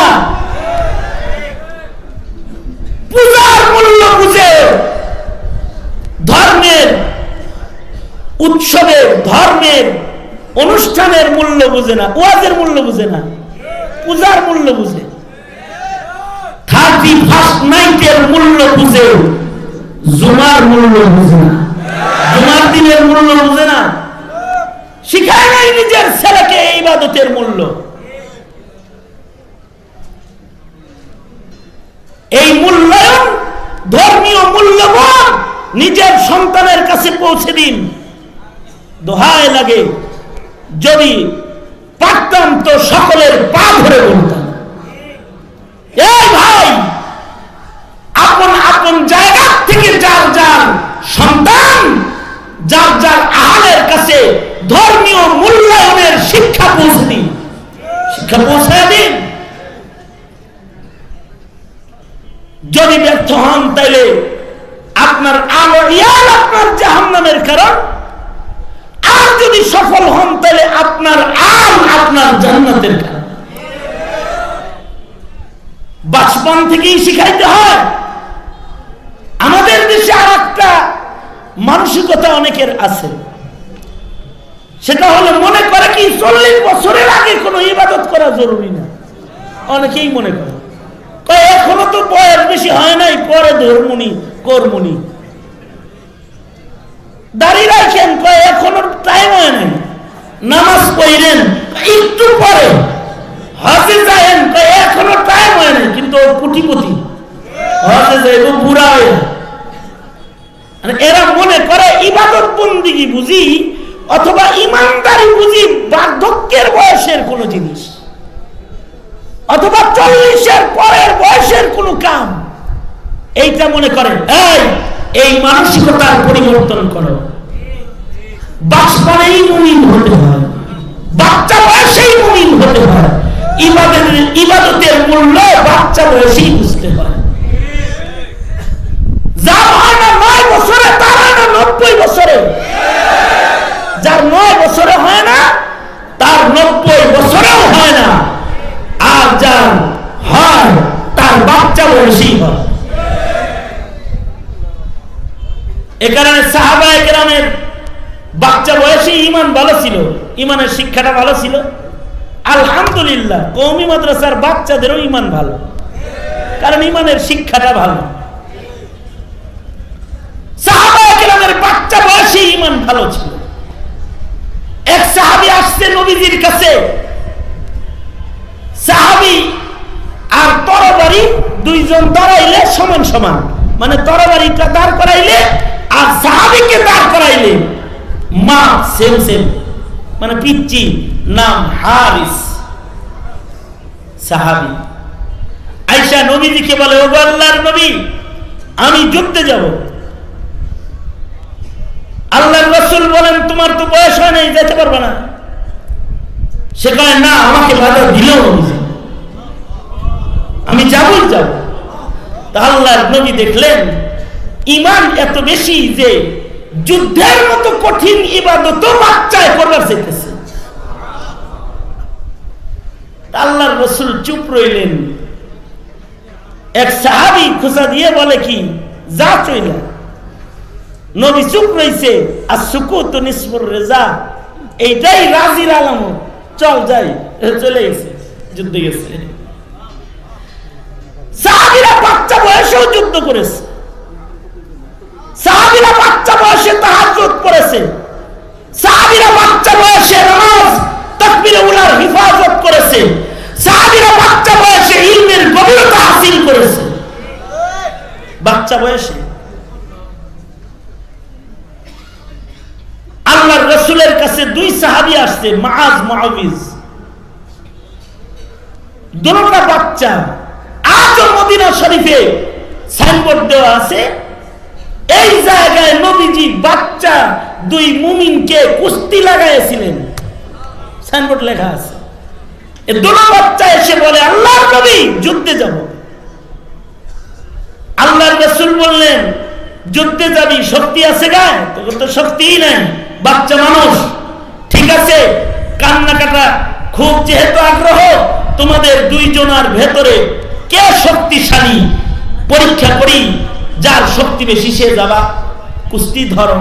A: পূজার মূল্য বুঝে, ধর্মের উৎসবের, ধর্মের অনুষ্ঠানের মূল্য বুঝে না, ওয়াজের মূল্য বুঝে না, পূজার মূল্য বুঝে, 31st নাইটের মূল্য বুঝে, জুমার মূল্য বুঝে না, জুমার দিনের মূল্য বুঝে না। শিখায় নাই নিজের ছেলেকে এই ইবাদতের মূল্য। এই মূল্যায়ন, ধর্মীয় মূল্যবোধ নিজের সন্তানের কাছে পৌঁছে দিন। দোহায় লাগে, যদি পারতাম তো সকলের পা ধরে বলতাম, এই ভাই, আপন আপন জায়গা থেকে যার যার সন্তান, যার যার আহালের কাছে ধর্মীয় মূল্যায়নের শিক্ষা পৌঁছে দিন, শিক্ষা পৌঁছায় দিন। যদি ব্যর্থ হন তাইলে আপনার আমল আপনার জাহান্নামের কারণ, আর যদি সফল হন তাহলে আপনার আপনার জান্নাতের কারণ। বাচপন থেকেই শিখাইতে হয়। আমাদের দেশে আর একটা মানসিকতা অনেকের আছে, সেটা হলো মনে করে কি 40 বছরের আগে কোনো ইবাদত করা জরুরি না। অনেকেই মনে করে এখনো তো বয়স বেশি হয় নাই, পরে ধর্মনি কর্মনি, দাড়ি রাখেন এখনো টাইম হয় নাই, নামাজ পড়েন একটু পরে, হজে যায়েন এখনো টাইম হয় নাই, কিন্তু কোটিপতি হজে যাইব বুড়া হয়ে। এরা মনে করে ইবাদত বন্দিগি বুঝি অথবা ইমানদারি বুঝি বার্ধক্যের বয়সের কোন জিনিস, অথবা 40-এর পরের বয়সের কোন কাম, এইটা মনে করেন। এই মানসিকতার পরিবর্তন করো। বাচপনেই মুমিন হতে হয়, বাচ্চা বয়সেই মুমিন হতে হয়। ইবাদতের মূল্য বাচ্চা বয়সেই বুঝতে হয়। যার হয় না 9 বছরে, তার হয় না 90 বছরে। যার 9 বছরে হয় না, তার 90 বছরেও হয় না। আর যার হয়, তার বাচ্চা বয়সেই হয়। এ কারণে সাহাবায়ে কেরামের বাচ্চা বয়সে ঈমান ভালো ছিল, ঈমানের শিক্ষাটা ভালো ছিল। আলহামদুলিল্লাহ, কওমি মাদ্রাসার বাচ্চাদেরও ঈমান ভালো, কারণ ঈমানের শিক্ষাটা ভালো। সাহাবায়ে কেরামের বাচ্চা বয়সে ঈমান ভালো ছিল। এক সাহাবী আসছে নবীজির কাছে, সাহাবী আর তরবারি দুইজন দাঁড়াইলে সমান সমান, মানে তরবারিটা দাঁড় করাইলে আর সাহাবীকে দাঁড় করাইলে মা সেম সেম, মানে পিচ্চি। নাম হারিস, সাহাবী। আয়েশা নবীজিকে বলে, ও আল্লাহর নবী, আমি যুদ্ধে যাব। আল্লাহর রাসূল বলেন, তোমার তো বয়স হয় নাই, যেতে পারবে না। সে কয়, না, আমাকে বাধা দিলেও আমি যাবই যাব। তা আল্লাহর নবী দেখলেন ঈমান এত বেশি যে যুদ্ধের মতো কঠিন ইবাদত বাচ্চায় করবার চাইতেছে। আল্লাহর রাসূল চুপ রইলেন। এক সাহাবী খোঁচা দিয়ে বলে কি, যা চইলা। নবী চুপ রইছে। আর সুকুত নিসফুর রিজা, এইটাই রাজির আলামত। চল যাই, চলে গেছে, যুদ্ধে গেছে। সাহাবীরা বাচ্চা বয়সেও যুদ্ধ করেছে, সাহাবীরা বাচ্চা বয়সে তাহাজ্জুদ করেছে, সাহাবীরা বাচ্চা বয়সে নামাজ তাকবীরে উলার হিফাজত করেছে, সাহাবীরা বাচ্চা বয়সে ইলমের গভীরতা হাসিল করেছে। বাচ্চা বয়সে আল্লাহর রাসূলের কাছে 2 সাহাবী আসছে, মুআজ মুআবিজ, দুটোটা বাচ্চা। আজও মদিনা শরীফে সাইনবোর্ড দেওয়া আছে, এই জায়গায় নবীজি বাচ্চা 2 মুমিনকে কুস্তি লাগাইছিলেন, সাইনবোর্ড লেখা আছে। এই দুটো বাচ্চা এসে বলে, আল্লাহর নবী, যুদ্ধে যাব। আল্লাহর রাসূল বললেন, যুদ্ধে যাবি, শক্তি আছে গায়ে? তোর তো শক্তিই নাই, বাচ্চা মানুষ। ঠিক আছে, কান্নাকাটা খুব যেহেতু আগ্রহ, তোমাদের 2 জনের ভেতরে কে শক্তিশালী পরীক্ষা করি, যার শক্তি বেশি সে যাবা, কুস্তি ধরো।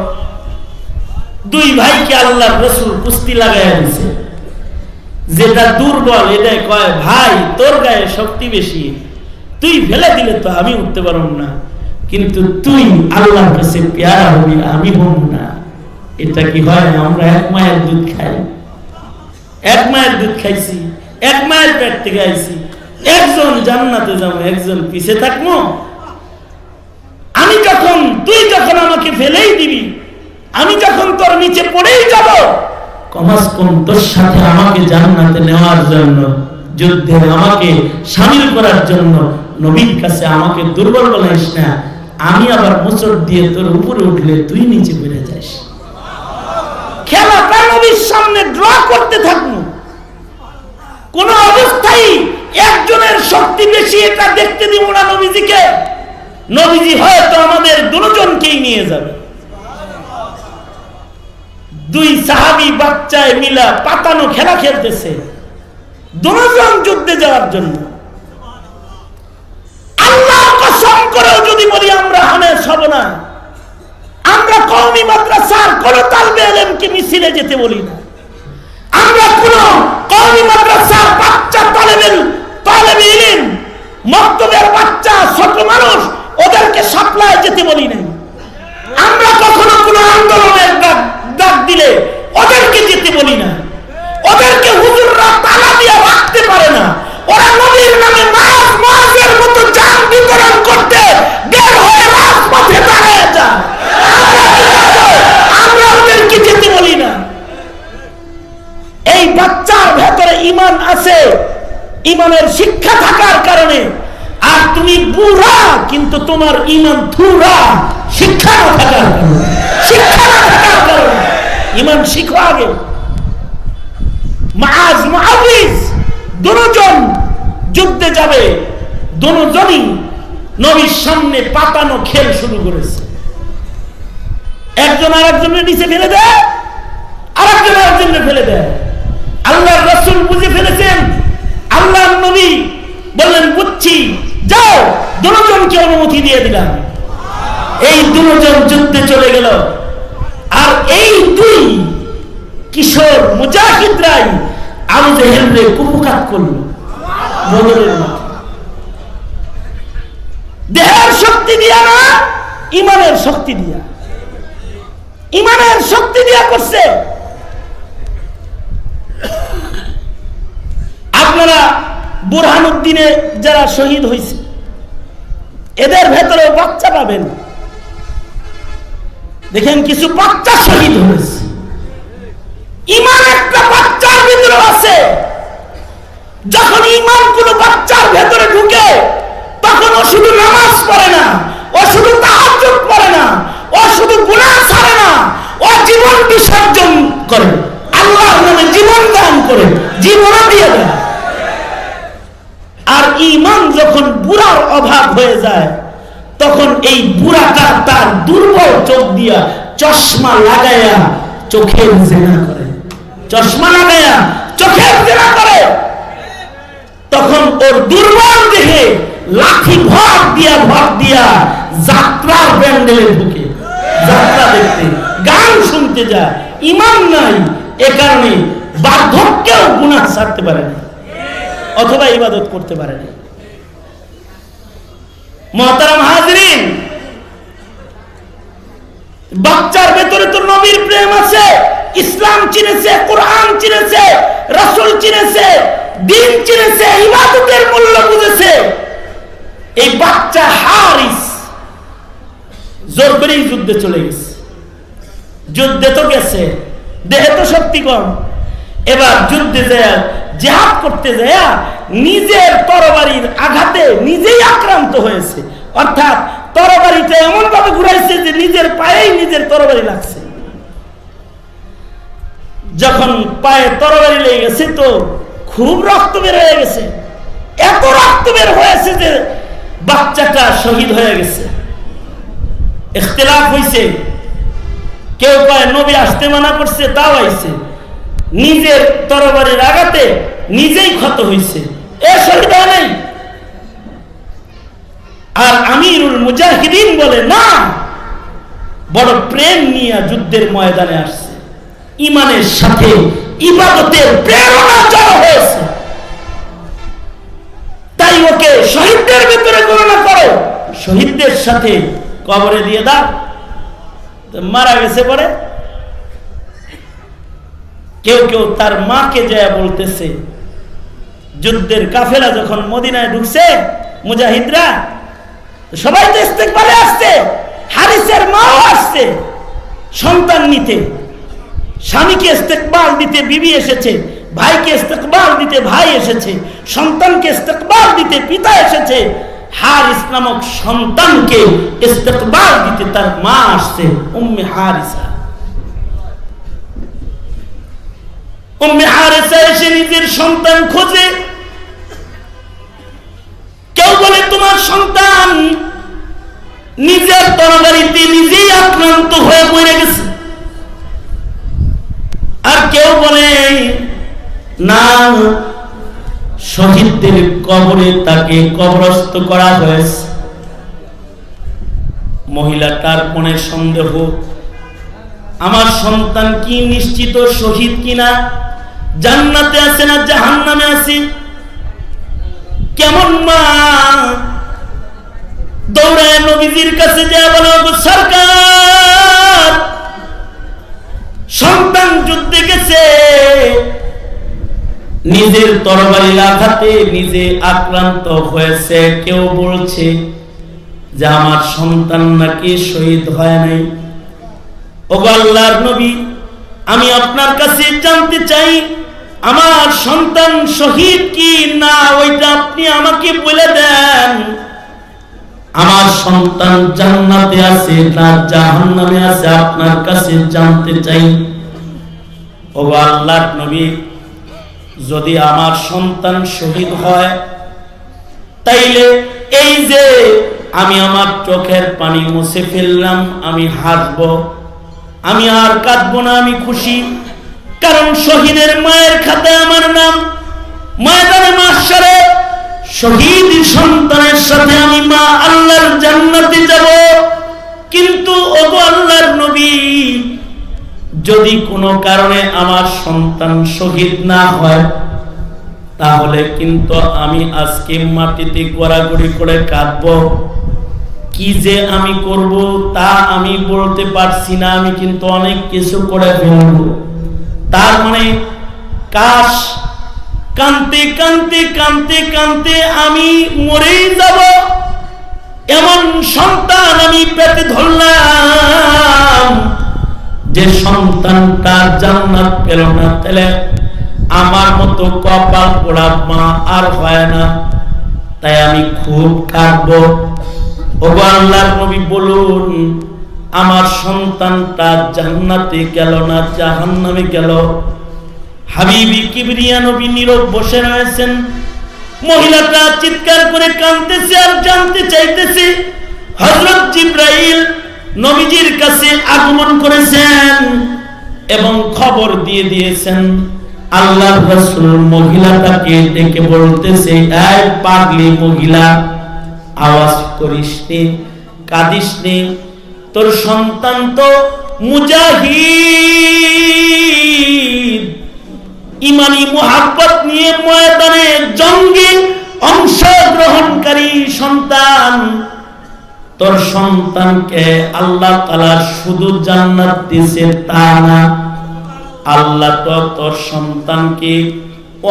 A: 2 ভাইকে আল্লাহর রাসূল কুস্তি লাগাইয়া দিয়েছে। যেটা দুর্বল এটা কয়, ভাই তোর গায়ে শক্তি বেশি, তুই ফেলে দিলে তো আমি উঠতে পারব না, কিন্তু তুই আল্লাহর কাছে পেয়ারা হবি, আমি হব না। এটা কি হয়? আমরা 1 মায়ের দুধ খাই, 1 মায়ের দুধ খাইছি, 1 মায়ের পেট থেকে আইছি। একজন জান্নাতে যাবো, একজন পিছে থাকবো। তুই যখন আমাকে ফেলেই দিবি, আমি যখন তোর নিচে পড়েই যাব, কমাস কম তোর সাথে আমাকে জান্নাতে নেওয়ার জন্য, যুদ্ধে আমাকে শামিল করার জন্য নবীর কাছে আমাকে দুর্বল বানাইস না। আমি আবার মোচড় দিয়ে তোর উপরে উঠলে তুই নিচে পড়ে যাস। খেলাটা নবীর সামনে ড্র করতে থাকবো। কোন অবস্থায় একজনের শক্তি বেশি এটা দেখতে দিব না নবীজিকে। নবীজি হয়তো আমাদের দুজনকেই নিয়ে যাবে। দুই সাহাবী বাচ্চায় মিলা পাতানো খেলা খেলতেছে, দুজন যুদ্ধে যাওয়ার জন্য। আল্লাহর কসম করেও যদি বলি আমরা হামেশ হব না। আমরা কওমি মাদ্রাসার কোন তালবে ইলমকে মিছিলে যেতে বলি না। আমরা কোন কওমি মাদ্রাসার বাচ্চা তালেবে ইলম, মক্তবের বাচ্চা ছোট মানুষ ওদেরকে সাপ্লাই যেতে বলি না। আমরা কখনো কোন আন্দোলনের ডাক দিলে ওদেরকে যেতে বলি না। ওদেরকে হুজুররা তালা দিয়ে রাখতে পারে না। ওরা নবীর নামে মাঝের মতো জান বিতরণ করতে বের হয়ে রাজপথে দাঁড়িয়ে যায়। আমরা ওদেরকে যেতে বলি না। এই বাচ্চার ভেতরে ঈমান আছে, ঈমানের শিক্ষা থাকার কারণে। আর তুমি বুড়া কিন্তু তোমার ঈমান থুরা, শিক্ষা না থাকার কারণে। শিক্ষা না থাকার কারণে ঈমান শিখো আগে। মুআজ মুআবিজ দুজন যুদ্ধে যাবে, দুজনই নবীর সামনে পাতানো খেল শুরু করেছে। একজন আরেকজনের নিচে ফেলে দেয়, আরেকজন আরেকজনের ফেলে দেয়। আল্লাহর রাসূল বুঝে ফেলেছেন। আল্লাহর নবী বললেন বুঝছি, যাও, দুজনকে অনুমতি দিয়ে দিলাম। এই দুজন যুদ্ধে চলে গেল। আর এই দুই কিশোর মুজাহিদরাই আবু জেহেলকে কুপকাত করল বদরের মাঠে। দেহের শক্তি দিয়া না, ঈমানের শক্তি দিয়া। ঈমানের শক্তি দিয়া করছে। আপনারা বুরহানুদ্দিনে যারা শহীদ হয়েছে এদের ভেতরে বাচ্চা পাবেন। দেখেন কিছু বাচ্চা শহীদ হয়েছে। ঈমান একটা বাচ্চার ভিতরে আছে। যখন ঈমান কোন বাচ্চার ভেতরে ঢুকে তখন ও শুধু নামাজ পড়ে না, ও শুধু তাহাজ্জুদ পড়ে না, ও শুধু গুনাহ ছাড়ে না, ও জীবন বিসর্জন করে, আল্লাহর নামে জীবন দান করে, জীবন দিয়ে দেয়। আর ঈমান যখন বুড়ার অভাব হয়ে যায় তখন এই বুড়াটা তার দুর্বল চোখ দিয়া চশমা লাগায়া চোখের জিনা করে, চশমা লাগায়া চোখের জিনা করে। তখন ওর দুর্বল দেহে লাঠি ভর দিয়া যাত্রার প্যান্ডেলে ঢুকে, যাত্রা দেখতে, গান শুনতে যায়। ঈমান নাই, এ কারণে বার্ধক্যেও গুনাহ ছাড়তে পারে না অথবা ইবাদত করতে পারে না। মুহতারাম হাজিরিন, বাচ্চার ভেতরে তো নবীর প্রেম আছে, ইসলাম চিনেছে, কোরআন চিনেছে, রাসূল চিনেছে, দ্বীন চিনেছে, ইবাদতের মূল্য বুঝেছে। এই বাচ্চা হারিস জোর করেই যুদ্ধে চলে গেছে। যুদ্ধে তো গেছে, দেহে তো শক্তি কম। এবার যুদ্ধে যায়, জিহাদ করতে যায় নিজের তরবারির আঘাতে নিজেই আক্রান্ত হয়েছে। অর্থাৎ তরবারিটা এমন ভাবে ঘুরাইছে যে নিজের পায়েই নিজের তরবারি লাগছে। যখন পায়ে তরবারি লেগে গেছে তো খুব রক্ত বের হয়ে গেছে। এত রক্ত বের হয়েছে যে বাচ্চাটা শহীদ হয়ে গেছে। ইখতিলাফ হয়েছে, কেউ কয় নবী আসতে মানা করছে, তাও আইছে। নিজের তরবারির আঘাতে নিজেই ক্ষত হয়েছে, এ শহীদ হয় নাই। আর আমিরুল মুজাহিদিন বলে না, বড় প্রেম নিয়ে যুদ্ধের ময়দানে আসছে, ঈমানের সাথে ইবাদতের প্রেরণা জড়ো হয়েছে, তাই ওকে শহীদদের ভিতরে গণনা করো, শহীদদের সাথে কবরে দিয়ে দাও। মারা গেছে পরে কেউ কেউ তার মাকে যায় বলতেছে, যুদ্ধের কাফেলা যখন মদিনায় ঢুকছে মুজাহিদরা, সবাই তো ইস্তেকবালে আসছে, হারিসের মাও আসছে সন্তান নিতে। স্বামীকে ইস্তেকবাল দিতে বিবি এসেছে, ভাইকে ইস্তেকবাল দিতে ভাই এসেছে, সন্তানকে ইস্তেকবাল দিতে পিতা এসেছে, হারিস নামক সন্তানকে ইস্তেকবাল দিতে তার মা আসছে, উম্মে হারিসা। উম্মে হারিসা এসে নিজের সন্তান খোঁজে। কেউ বলে তোমার সন্তান নিজের তরবারিতে নিজেই আক্রান্ত হয়ে পড়ে গেছে, আর কেউ বলে না, শহীদদের কবরে তাকে কবরস্থ করা হয়েছে। মহিলাটার মনে সন্দেহ, আমার সন্তান কি নিশ্চিত শহীদ কিনা, জান্নাতে আছে না জাহান্নামে আছে। কেমন মা দৌড়ায় নবীজির কাছে যায়, বলো সরকার, সন্তান যুদ্ধে গেছে, নিজের তরবারির আঘাতে নিজে আক্রান্ত হয়েছে। কেউ বলছে যে আমার সন্তান নাকি শহীদ হয় নাই। ওগো আল্লাহর নবী, আমি আপনার কাছে জানতে চাই আমার সন্তান শহীদ কি না, ওইটা আপনি আমাকে বলে দেন। আমার সন্তান জান্নাতে আছে না জাহান্নামে আছে, আপনার কাছে জানতে চাই। ওগো আল্লাহর নবী, যদি আমার সন্তান শহীদ হয় তাইলে এই যে আমি আমার চোখের পানি মুছে ফেললাম, আমি হাসবো, আমি আর কাঁদবো না, আমি খুশি। কারণ শহীদের মায়ের খাতায় আমার নাম, ময়দানে মাহশারে শহীদ সন্তানের সাথে আমি মা আল্লাহর জান্নাতে যাব। কিন্তু ওগো আল্লাহর নবী, যদি কোনো কারণে আমার সন্তান শহীদ না হয়, তাহলে কিন্তু আমি আজকে মাটিতে গড়াগড়ি করে কাঁদবো। কি যে আমি করব তা আমি বলতে পারছি না, আমি কিন্তু অনেক কিছু করে ফেলবো। তার মানে কাশ কাঁদতে কাঁদতে কাঁদতে কাঁদতে আমি মরেই যাব, এমন সন্তান আমি পেটে ধরলাম যে সন্তানটা জান্নাত পেল না। তাহলে আমার মতো কপাল পোড়া মা আর হয় না, তাই আমি খুব কাঁদবো। ওগো আল্লাহর নবী বলুন, আমার সন্তানটা জান্নাতে গেল না জাহান্নামে গেল? হাবিবি কিবরিয়া নবী নীরব বসে রয়েছেন। মহিলাটা চিৎকার করে কাঁদতেছে আর জানতে চাইতেছে। হযরত জিবরাইল নবীজির কাছে আগমন করেছেন এবং খবর দিয়ে দিয়েছেন। আল্লাহর রাসূল মহিলাটাকে ডেকে বলতেছে, এই পাগলি মহিলা, আওয়াজ করিস নি, কাঁদিস নি, তোর সন্তান তো মুজাহিদ, ইমানি মুহাব্বত নিয়ে ময়দানে জঙ্গে অংশগ্রহণকারী সন্তান। তোর সন্তানকে আল্লাহ তাআলা শুধু জান্নাত দিয়েছে তা না, আল্লাহ তো তোর সন্তানকে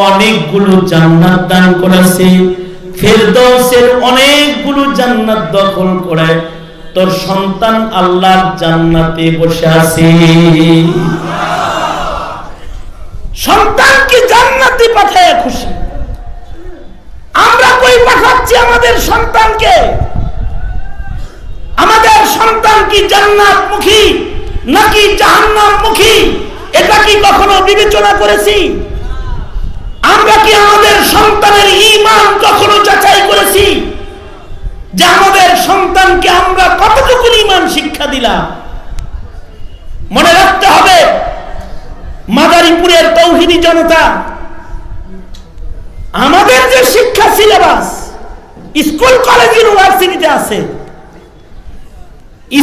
A: অনেকগুলো জান্নাত দান করেছে, ফেরদাউসের অনেকগুলো জান্নাত দখল করে তোর সন্তান আল্লাহর জান্নাতে বসে আছে। সন্তানকে জান্নাতে পাঠায় খুশি। আমরা কই পাঠাচ্ছি আমাদের সন্তানকে? আমাদের সন্তান কি জান্নাতমুখী নাকি জাহান্নামমুখী, এটা কি কখনো বিবেচনা করেছি? আমরা কি আমাদের সন্তানের ঈমান কখনো যাচাই করেছি যে আমাদের সন্তানকে আমরা কতটুকু ঈমান শিক্ষা দিলাম? মনে রাখতে হবে, মাদারীপুরের তৌহিদি জনতা, আমাদের যে শিক্ষা সিলেবাস স্কুল কলেজ ইউনিভার্সিটিতে আছে,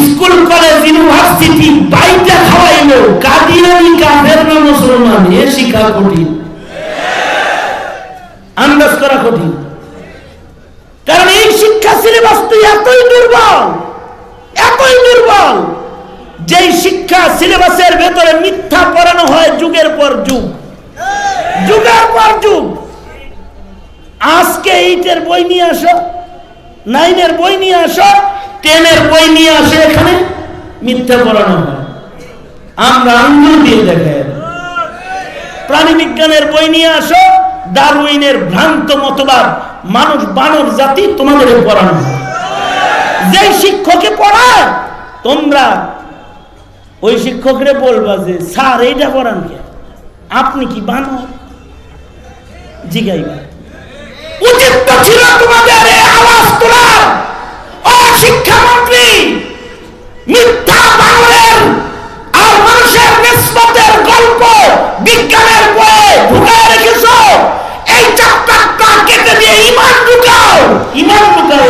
A: স্কুল কলেজ ইউনিভার্সিটি বাইটা খাওয়াইলো কাদিয়ানি কাফের না মুসলমান, এ শিক্ষা কঠিন, আন্দাজ করা কঠিন। কারণ এই শিক্ষা সিলেবাস তো এতই দুর্বল, এতই দুর্বল, যেই শিক্ষা সিলেবাসের ভেতরে মিথ্যা পড়ানো হয় যুগের পর যুগ, যুগের পর যুগ। আজকে 8-এর বই নিয়ে আসো, 9-এর বই নিয়ে আসো, 10-এর বই নিয়ে আসে, এখানে মিথ্যা পড়ানো হয়। আমরা আঙ্গুল দিয়ে দেখাই। প্রাণী বিজ্ঞানের বই নিয়ে আসো, ডারউইনের ভ্রান্ত মতবাদ, মানুষ বানর জাতি তোমাদের পড়ানো। যে শিক্ষকে পড়ায় তোমরা ওই শিক্ষকরে বলবা যে স্যার এইটা পড়ান কে, আপনি কি বানর? জিগাইবা। উচিত ছিল তোমাদের এই আওয়াজ তোলার। ও শিক্ষামন্ত্রী, মিথ্যা বাংলার আর মানুষের নিসবতের গল্প বিজ্ঞানের বইয়ে ঢুকায় রেখেছো। এই চ্যাপ্টারটা কেটে দিয়ে ঈমান ঢুকাও। ঈমান ঢুকাও,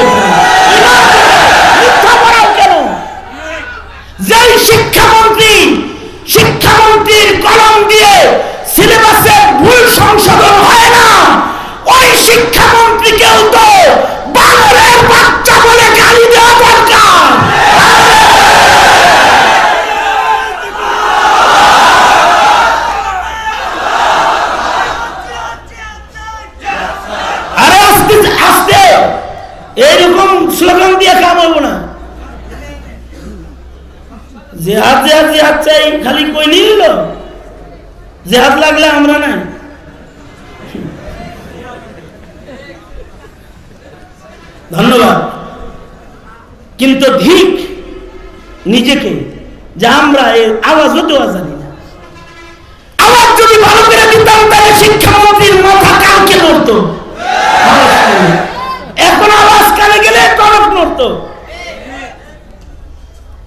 A: মিথ্যা পড়াও কেন? যেই শিক্ষামন্ত্রীর কলম দিয়ে সিলেবাসের ভুল সংশোধন হয় না, ওই শিক্ষামন্ত্রীকেও তো বানরের বাচ্চা বলে গালি দেওয়া দরকার। আরে আস্তে আস্তে এইরকম স্লোগান দিয়ে কাম হবো না। জেহাদ জেহাদ জেহাদ চাই খালি কইলি হলো, জেহাদ লাগলে আমরা নাই। ধন্যবাদ। কিন্তু ঠিক নিজেকে যে আমরা এই আওয়াজও দেওয়া জানি না। আওয়াজ যদি ভালো করে দিতাম তাহলে শিক্ষামন্ত্রীর মাথা কালকে নড়তো। এখন আওয়াজ কানে গেলে টনক নড়তো।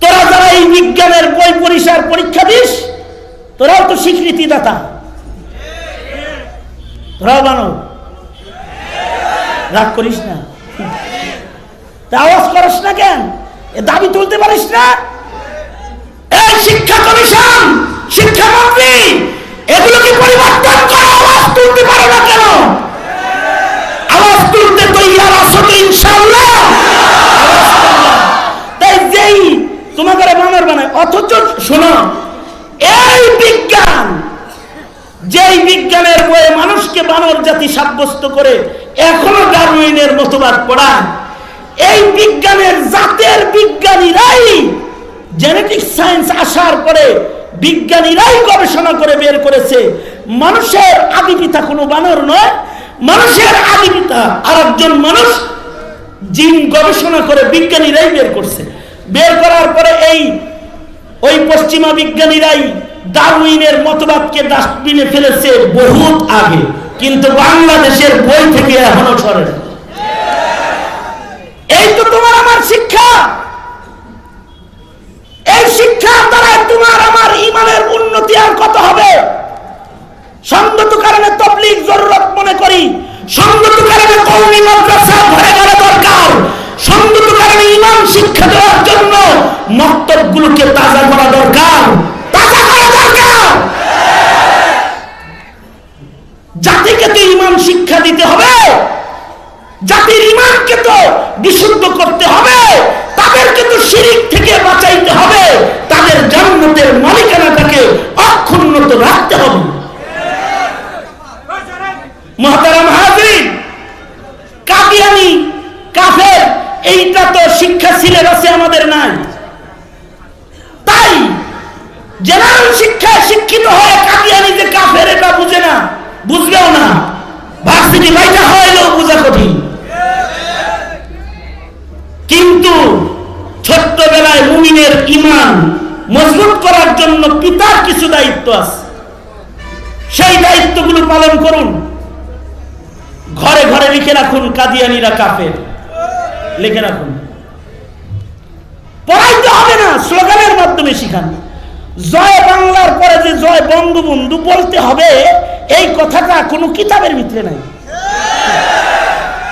A: তোরা যারা এই বিজ্ঞানের বই পরিসর পরীক্ষা দিস, তোরাও তো স্বীকৃতি দাতা, তোরাও বানো। রাগ করিস না, আওয়াজ করিস না কেন? এ দাবি তুলতে পারিস না? এই শিক্ষা কমিশন, শিক্ষামন্ত্রী, এগুলো কি পরিবর্তন করে আওয়াজ তুলতে পারো না কেন? আওয়াজ তুলতে তৈয়ার আছো তো ইনশাআল্লাহ? তাই যেই তোমাদের বানর বানায়, অথচ শোনো, এই বিজ্ঞান, যেই বিজ্ঞানের বইয়ে মানুষকে বানর জাতি সাব্যস্ত করে এখনো ডারউইনের মতবাদ পড়ায়, এই বিজ্ঞানের জাতের বিজ্ঞানীরাই, জেনেটিক সায়েন্স আসার পরে বিজ্ঞানীরাই গবেষণা করে বের করেছে মানুষের আদি পিতা কোনো বানর নয়, মানুষের আদি পিতা আরেকজন মানুষ। জিন গবেষণা করে বিজ্ঞানীরাই বের করছে। বের করার পরে ওই পশ্চিমা বিজ্ঞানীরাই ডারউইনের মতবাদকে ডাস্টবিনে ফেলেছে বহুত আগে, কিন্তু বাংলাদেশের বই থেকে এখনো সরে না। এই তো তোমার আমার শিক্ষা। এই শিক্ষার দ্বারা তোমার আমার ঈমানের উন্নতি আর কত হবে? সঙ্গত কারণে তাবলীগ জরুরত মনে করি, সঙ্গত কারণে কওমি মাদ্রাসা ভরে গেলে দরকার, সঙ্গত কারণে ঈমান শিক্ষা দেওয়ার জন্য মক্তবগুলোকে তাজা করা দরকার, তাজা করা দরকার। জাতিকে তো ঈমান শিক্ষা দিতে হবে, জাতির ঈমানকে তো বিশুদ্ধ করতে হবে, তাদেরকে তো শিরিক থেকে বাঁচাইতে হবে, তাদের জান্নাতের মালিকানাটাকে অক্ষুণ্ণ রাখতে হবে। মুহতারাম হাজিরিন, কাদিয়ানি কাফের এইটা তো শিক্ষা সিলেবাসে আমাদের নাই। তাই জেনারেল শিক্ষায় শিক্ষিত হয়ে কাদিয়ানি যে কাফের এটা বুঝে না, বুঝবেও না। ভার্সিটি বাইটা হইলেও বোঝা কঠিন। কিন্তু ছোট্টবেলায় মুমিনের ঈমান মজবুত করার জন্য পিতার কিছু দায়িত্ব আছে, সেই দায়িত্বগুলো পালন করুন। ঘরে ঘরে লিখে রাখুন কাদিয়ানিরা কাফের, লিখে রাখুন। পড়াইতে হবে না, স্লোগানের মাধ্যমে শিখান। জয় বাংলার পরে যে জয় বঙ্গবন্ধু বলতে হবে, এই কথাটা কোনো কিতাবের ভিতরে নাই,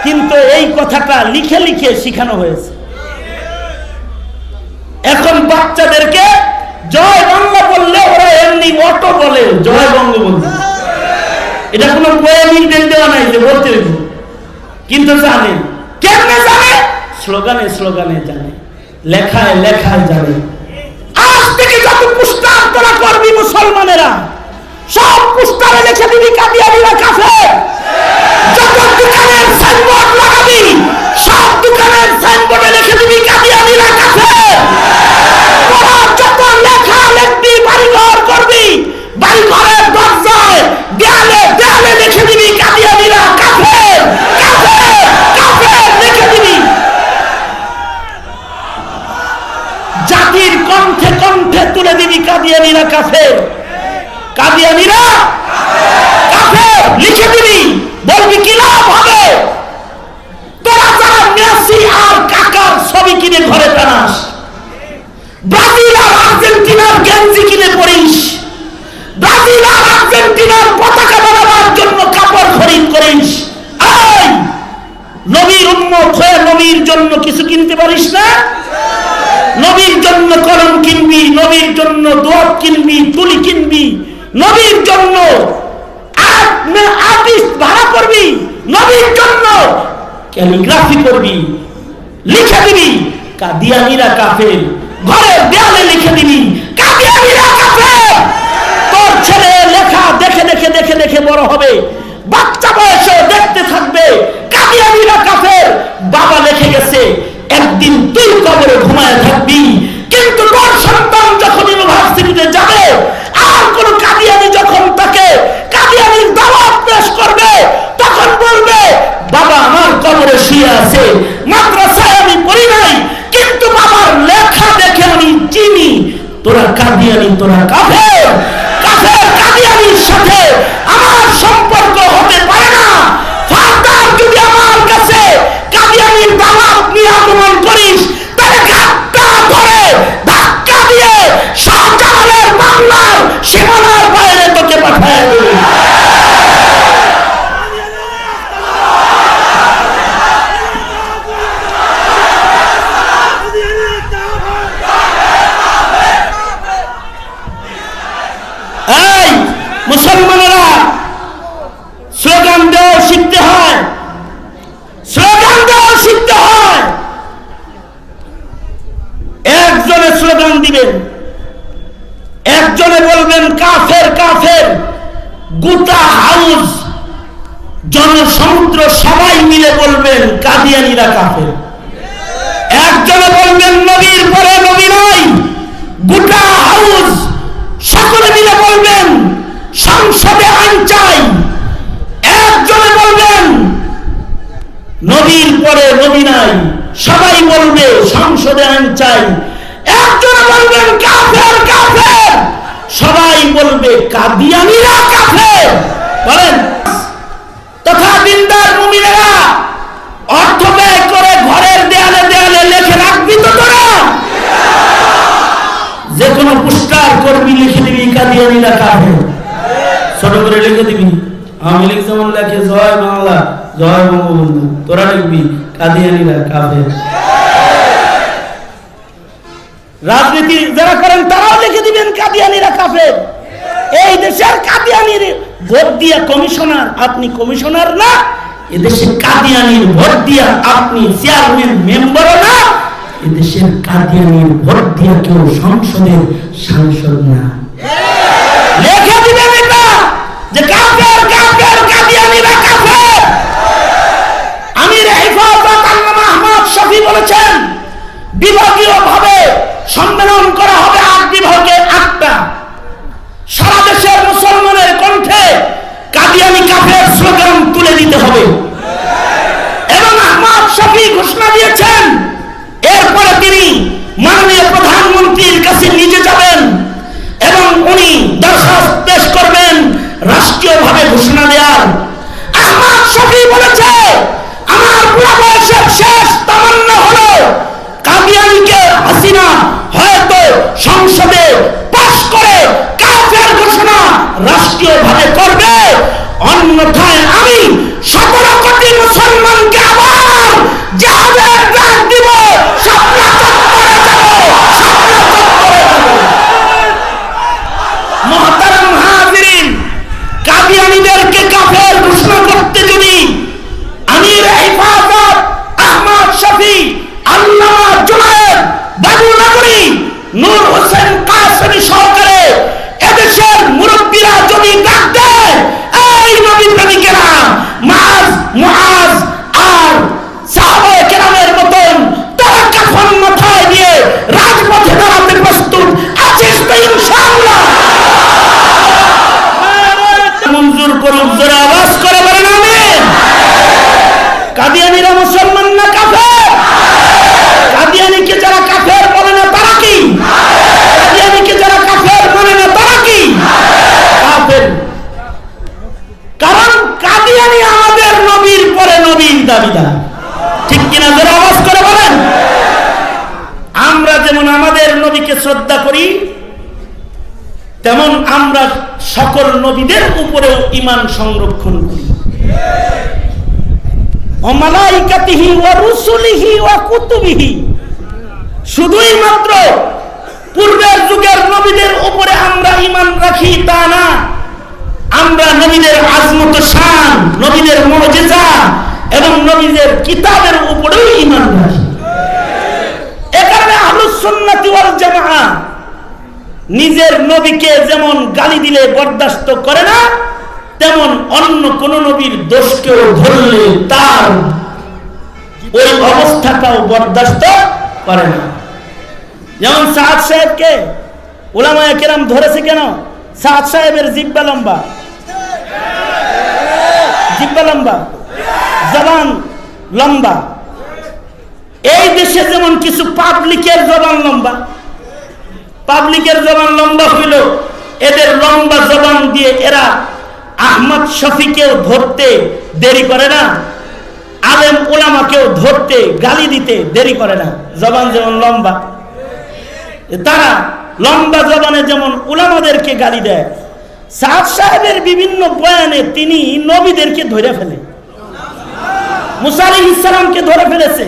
A: কিন্তু এই কথাটা লিখে লিখে শিখানো হয়েছে। এখন বাচ্চাদেরকে জয় বাংলা বললে ওরা এমনি অটো বলে জয় বঙ্গবন্ধু। এটা কোনো বইয়ে নির্দেশ দেওয়া নাই যে বলতে হইব, কিন্তু জানে। কেমনে জানে? স্লোগানে স্লোগানে জানে, লেখায় লেখায় জানে। আজ থেকে যত পুস্টার তোরা করবি মুসলমানেরা, সব পুস্টারে লিখে দিবি কাদিয়ানিরা কাফের। যত দোকানের সাইনবোর্ড লাগাবি, সব দোকানের সাইনবোর্ডে লিখে দিবি কাদিয়ানিরা কাফের। তোরা যত লেখা লিখবি বাড়িঘর কাদিয়ানীরা কাফের, কাদিয়ানীরা কাফের লিখে দিবি, বলবি কি লাভ হবে? তোরা যারা মেসি আর কাকার ছবি কিনে ঘরে টানাস, ব্রাজিল আর আর্জেন্টিনার গেঞ্জি কিনে পরিস, ব্রাজিল আর আর্জেন্টিনার পতাকা বানাবার জন্য কাপড় খরিদ করিস, এই নবীর উম্মত হয়ে নবীর জন্য কিছু কিনতে পারিস না? নবীর জন্য কলম কিনবি, নবীর জন্য দোয়াত কিনবি, তুলি কিনবি, নবীর জন্য আর্টিস্ট ভাড়া করবি, নবীর জন্য ক্যালিগ্রাফি করবি, লিখে দিবি কাদিয়ানীরা কাফের, ঘরের দেয়ালে লিখে দিবি কাদিয়ানীরা কাফের। তোর ছেলে লেখা দেখে দেখে দেখে দেখে বড় হবে, বাচ্চা বয়সে দেখতে থাকবে কাদিয়ানীরা কাফের, বাবা লিখে গেছে। একদিন তুই কবরে ঘুমায় থাকবি, কিন্তু তোর সন্তান যখন ইউনিভার্সিটিতে যাবে আর কোন কাদিয়ানী যখন তাকে কাদিয়ানীর দাওয়াত পেশ করবে, তখন বলবে বাবা আমার কবরে শুয়ে আছে, মাদ্রাসায় আমি পড়ি নাই, কিন্তু বাবার লেখা দেখে আমি চিনি তোরা কাদিয়ানী, তোরা কাফের। কাফের কাদিয়ানীর সাথে আমার সম্পর্ক হতে পারে না। ফার্দার যদি আমার কাছে কাদিয়ানীর দাওয়াত নিয়ে আগমন করিস, তাহলে ধাক্কা ধরে ধাক্কা দিয়ে শাহজালালের বাংলার সীমানার বাইরে তোকে পাঠায় দেবে। এই মুসলমানেরা স্লোগান দেওয়া শিখতে হয়, স্লোগান দেওয়া শিখতে হয়। একজনে স্লোগান দিবেন, একজনে বলবেন কাফের কাফের, গোটা হাউস জনসমুদ্র সবাই মিলে বলবেন কাদিয়ানীরা কাফের। একজনে বলবেন নবীর পরে নবী নাই, গোটা হাউস সকলে মিলে বলবেন সংসদে আইন চাই। একজনে বলবেন নবীর পরে নবী নাই, সবাই বলবে সংসদে আইন চাই। একজনে বলবেন কাফের কাফের, সবাই বলবে কাদিয়ানীরা কাফের। বলেন তথা দিনদার মুমিনেরা অর্থ ব্যয় করে ঘরের দেয়ালে দেয়ালে লিখে রাখবি তো তোরা? যে কোনো পোস্টার করবি, লিখে দিবি কাদিয়ানীরা কাফের, ছোট করে লিখে দিবি। আমি লিখ যেমন লেখে জয় বাংলা জয় বঙ্গবন্ধু, তোরা লিখবি কাদিয়ানীরা কাফের। রাজনীতি যারা করেন তারাও লিখে দিবেন কাদিয়ানীরা কাফের। এই দেশের কাদিয়ানীর ভোট দিয়া কমিশনার, আপনি কমিশনার না। এদেশে কাদিয়ানীর ভোট দিয়া আপনি চেয়ারম্যান মেম্বারও না। এদেশের কাদিয়ানীর ভোট দিয়া কেউ সংসদের সাংসদ না। লিখে দিবেন এটা যে কাফের কাফের কাদিয়ানীরা কাফের। আমির হেফাজত আল্লামা আহমদ শফি বলেছেন বিভাগীয় ভাবে সম্মেলন করা হবে 8 বিভাগে 8টা। সারা দেশের মুসলমানের কণ্ঠে কাদিয়ানী কাফের স্লোগান তুলে দিতে হবে। এবং আহমদ শফি ঘোষণা দিয়েছেন এরপরে তিনি মাননীয় প্রধানমন্ত্রীর কাছে নিজে যাবেন এবং উনি দরখাস্ত পেশ করবেন রাষ্ট্রীয়ভাবে ঘোষণা দেওয়ার। আহমদ শফি বলেছে আমার বুড়া বয়সের শেষ তামান্না হলো কাদিয়ানীকে হাসিনা হয়তো সংসদে পাশ করে কাফের ঘোষণা রাষ্ট্রীয়ভাবে করবে, অন্যথায় আমি 17 কোটি মুসলমানকে আবার দাবিদার। ঠিক কিনা যারা আওয়াজ করে বলেন। আমরা যেমন আমাদের নবীকে শ্রদ্ধা করি, তেমন আমরা সকল নবীদের উপরেও ঈমান সংরক্ষণ করি। ও মালাইকাতিহি ওয়া রুসুলিহি ওয়া কুতুবিহি, শুধুই মাত্র পূর্বের যুগের নবীদের উপরে আমরা ঈমান রাখি তা না, আমরা নবীদের আজমত শান, নবীদের মুজিজা এবং নবীদের কিতাবের উপরেও ঈমান রাখি। এ কারণে আহলুস সুন্নাত ওয়াল জামাআহ নিজের নবীকে যেমন গালি দিলে বরদাস্ত করে না, তেমন অন্য কোন নবীর দোষকেও ধরলে তার ওই অবস্থাটাও বরদাস্ত করে না। যেমন সাদ সাহেবকে উলামায়ে কেরাম ধরেছে কেন? সাদ সাহেবের জিহ্বা লম্বা, জবান লম্বা। এই দেশে যেমন কিছু পাবলিকের জবান লম্বা, পাবলিকের জবান লম্বা হইল, এদের লম্বা জবান দিয়ে এরা আহমদ শফিকেও ধরতে দেরি করে না, আলেম উলামাকেও ধরতে গালি দিতে দেরি করে না। জবান যেমন লম্বা, তারা লম্বা জবানে যেমন উলামাদেরকে গালি দেয়, সাদ সাহেবের বিভিন্ন বয়ানে তিনি নবীদেরকে ধরে ফেলে। মুসা আলাইহিস সালামকে ধরে ফেলেছে,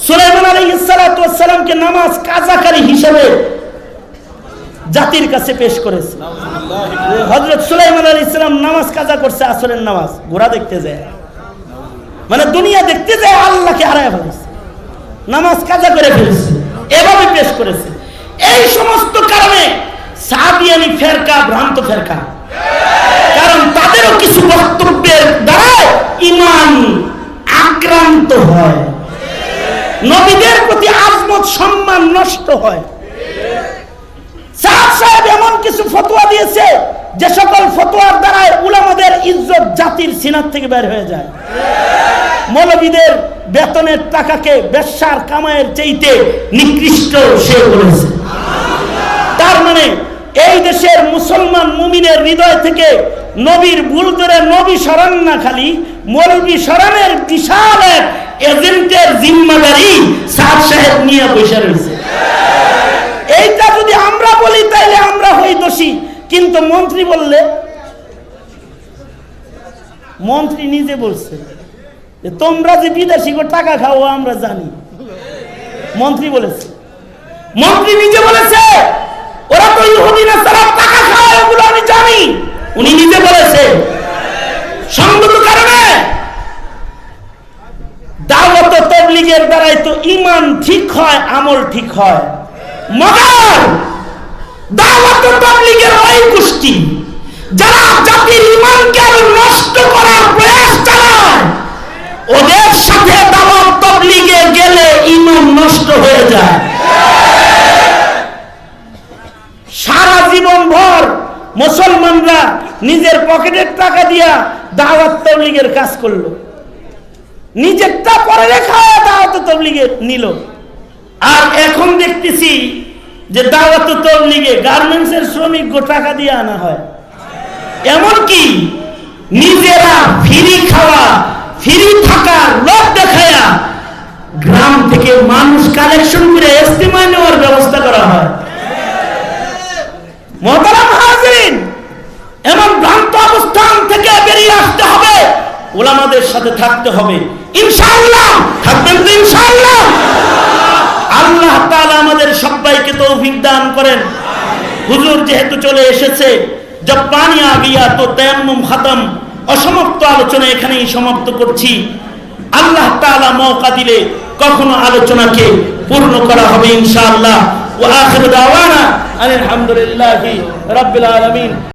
A: সুলাইমান আলাইহিস সালাতু ওয়াস সালামকে নামাজ কাজাকারী হিসেবে জাতির কাছে পেশ করেছে। হযরত সুলাইমান আলাইহিস সালাম নামাজ কাজা করছে, আসরের নামাজ, ঘোড়া দেখতে যায়, মানে দুনিয়া দেখতে যায়, আল্লাহকে হারায় ফেলেছে, নামাজ কাজা করে ফেলেছে, এভাবে পেশ করেছে। এই সমস্ত কারণে সাদিয়ানি ফেরকা ভ্রান্ত ফেরকা, কারণ তাদেরও কিছু বক্তব্যের দ্বারা ঈমান আক্রান্ত হয়, নবীদের প্রতি আজমত সম্মান নষ্ট হয়। সাদ সাহেব এমন কিছু ফতোয়া দিয়েছে যে সকল ফতোয়ার দ্বারা উলামাদের ইজ্জত জাতির সিনাত থেকে বের হয়ে যায়। মৌলবীদের বেতনের টাকাকে বেশ্যার কামাইয়ের চাইতে নিকৃষ্ট সে বলেছে। তার মানে এই দেশের মুসলমান মুমিনের হৃদয় থেকে নবীর ভুল ধরে নবী সরান না, খালি মৌলবী সরানের বিশাল এক এজেন্টের জিম্মাদারি সাদ সাহেব নিয়ে বসে রয়েছে। এইটা যদি আমরা বলি তাইলে আমরা হই দোষী, কিন্তু মন্ত্রী বললে, মন্ত্রী নিজে বলছে যে তোমরা যে বিদেশি টাকা খাও আমরা জানি, মন্ত্রী বলেছে, মন্ত্রী নিজে বলেছে ওরা তো ইহুদি নাসারা টাকা খায়, এগুলো আমি জানি, উনি নিজে বলেছে। সংগত কারণে দাওয়াত ও তাবলীগের দ্বারাই তো ঈমান ঠিক হয়, আমল ঠিক হয়। মগর দাওয়াত ও তাবলীগের ওই গোষ্ঠী যারা জাতির ঈমানকে নষ্ট করার প্রয়াস চালায়, ওদের সাথে দাওয়াত তাবলীগে গেলে ঈমান নষ্ট হয়ে যায়। সারা জীবন ভর মুসলমানরা নিজের পকেটের টাকা দিয়া দাওয়াত তাবলীগের কাজ করলো, নিজেরটা পরে রেখা দাওয়াত তাবলীগের নিল। আর এখন দেখতেছি যে দাওয়াত তাবলীগে গার্মেন্টসের শ্রমিক টাকা দিয়ে আনা হয়, এমনকি নিজেরা ফ্রি খাওয়া ফ্রি থাকা লোক দেখায়া গ্রাম থেকে মানুষ কালেকশন করে ইস্তেমা নেওয়ার ব্যবস্থা করা হয়। মুহতারাম হাজিরিন, এমন ভ্রান্ত অবস্থান থেকে বেরিয়ে আসতে হবে, উলামাদের সাথে থাকতে হবে, ইনশাআল্লাহ। থাকবেন তো ইনশাআল্লাহ? আল্লাহ তাআলা আমাদের সবাইকে তৌফিক দান করেন। হুজুর যেহেতু চলে এসেছে, জব পানি আ গিয়া তো তায়াম্মুম খতম, অসমাপ্ত আলোচনা এখানেই সমাপ্ত করছি। আল্লাহ তাআলা মওকা দিলে কখনো আলোচনাকে পূর্ণ করা হবে ইনশাআল্লাহ। ওয়া আখিরু দাওয়ানা আলহামদুলিল্লাহি রাব্বিল আলামিন।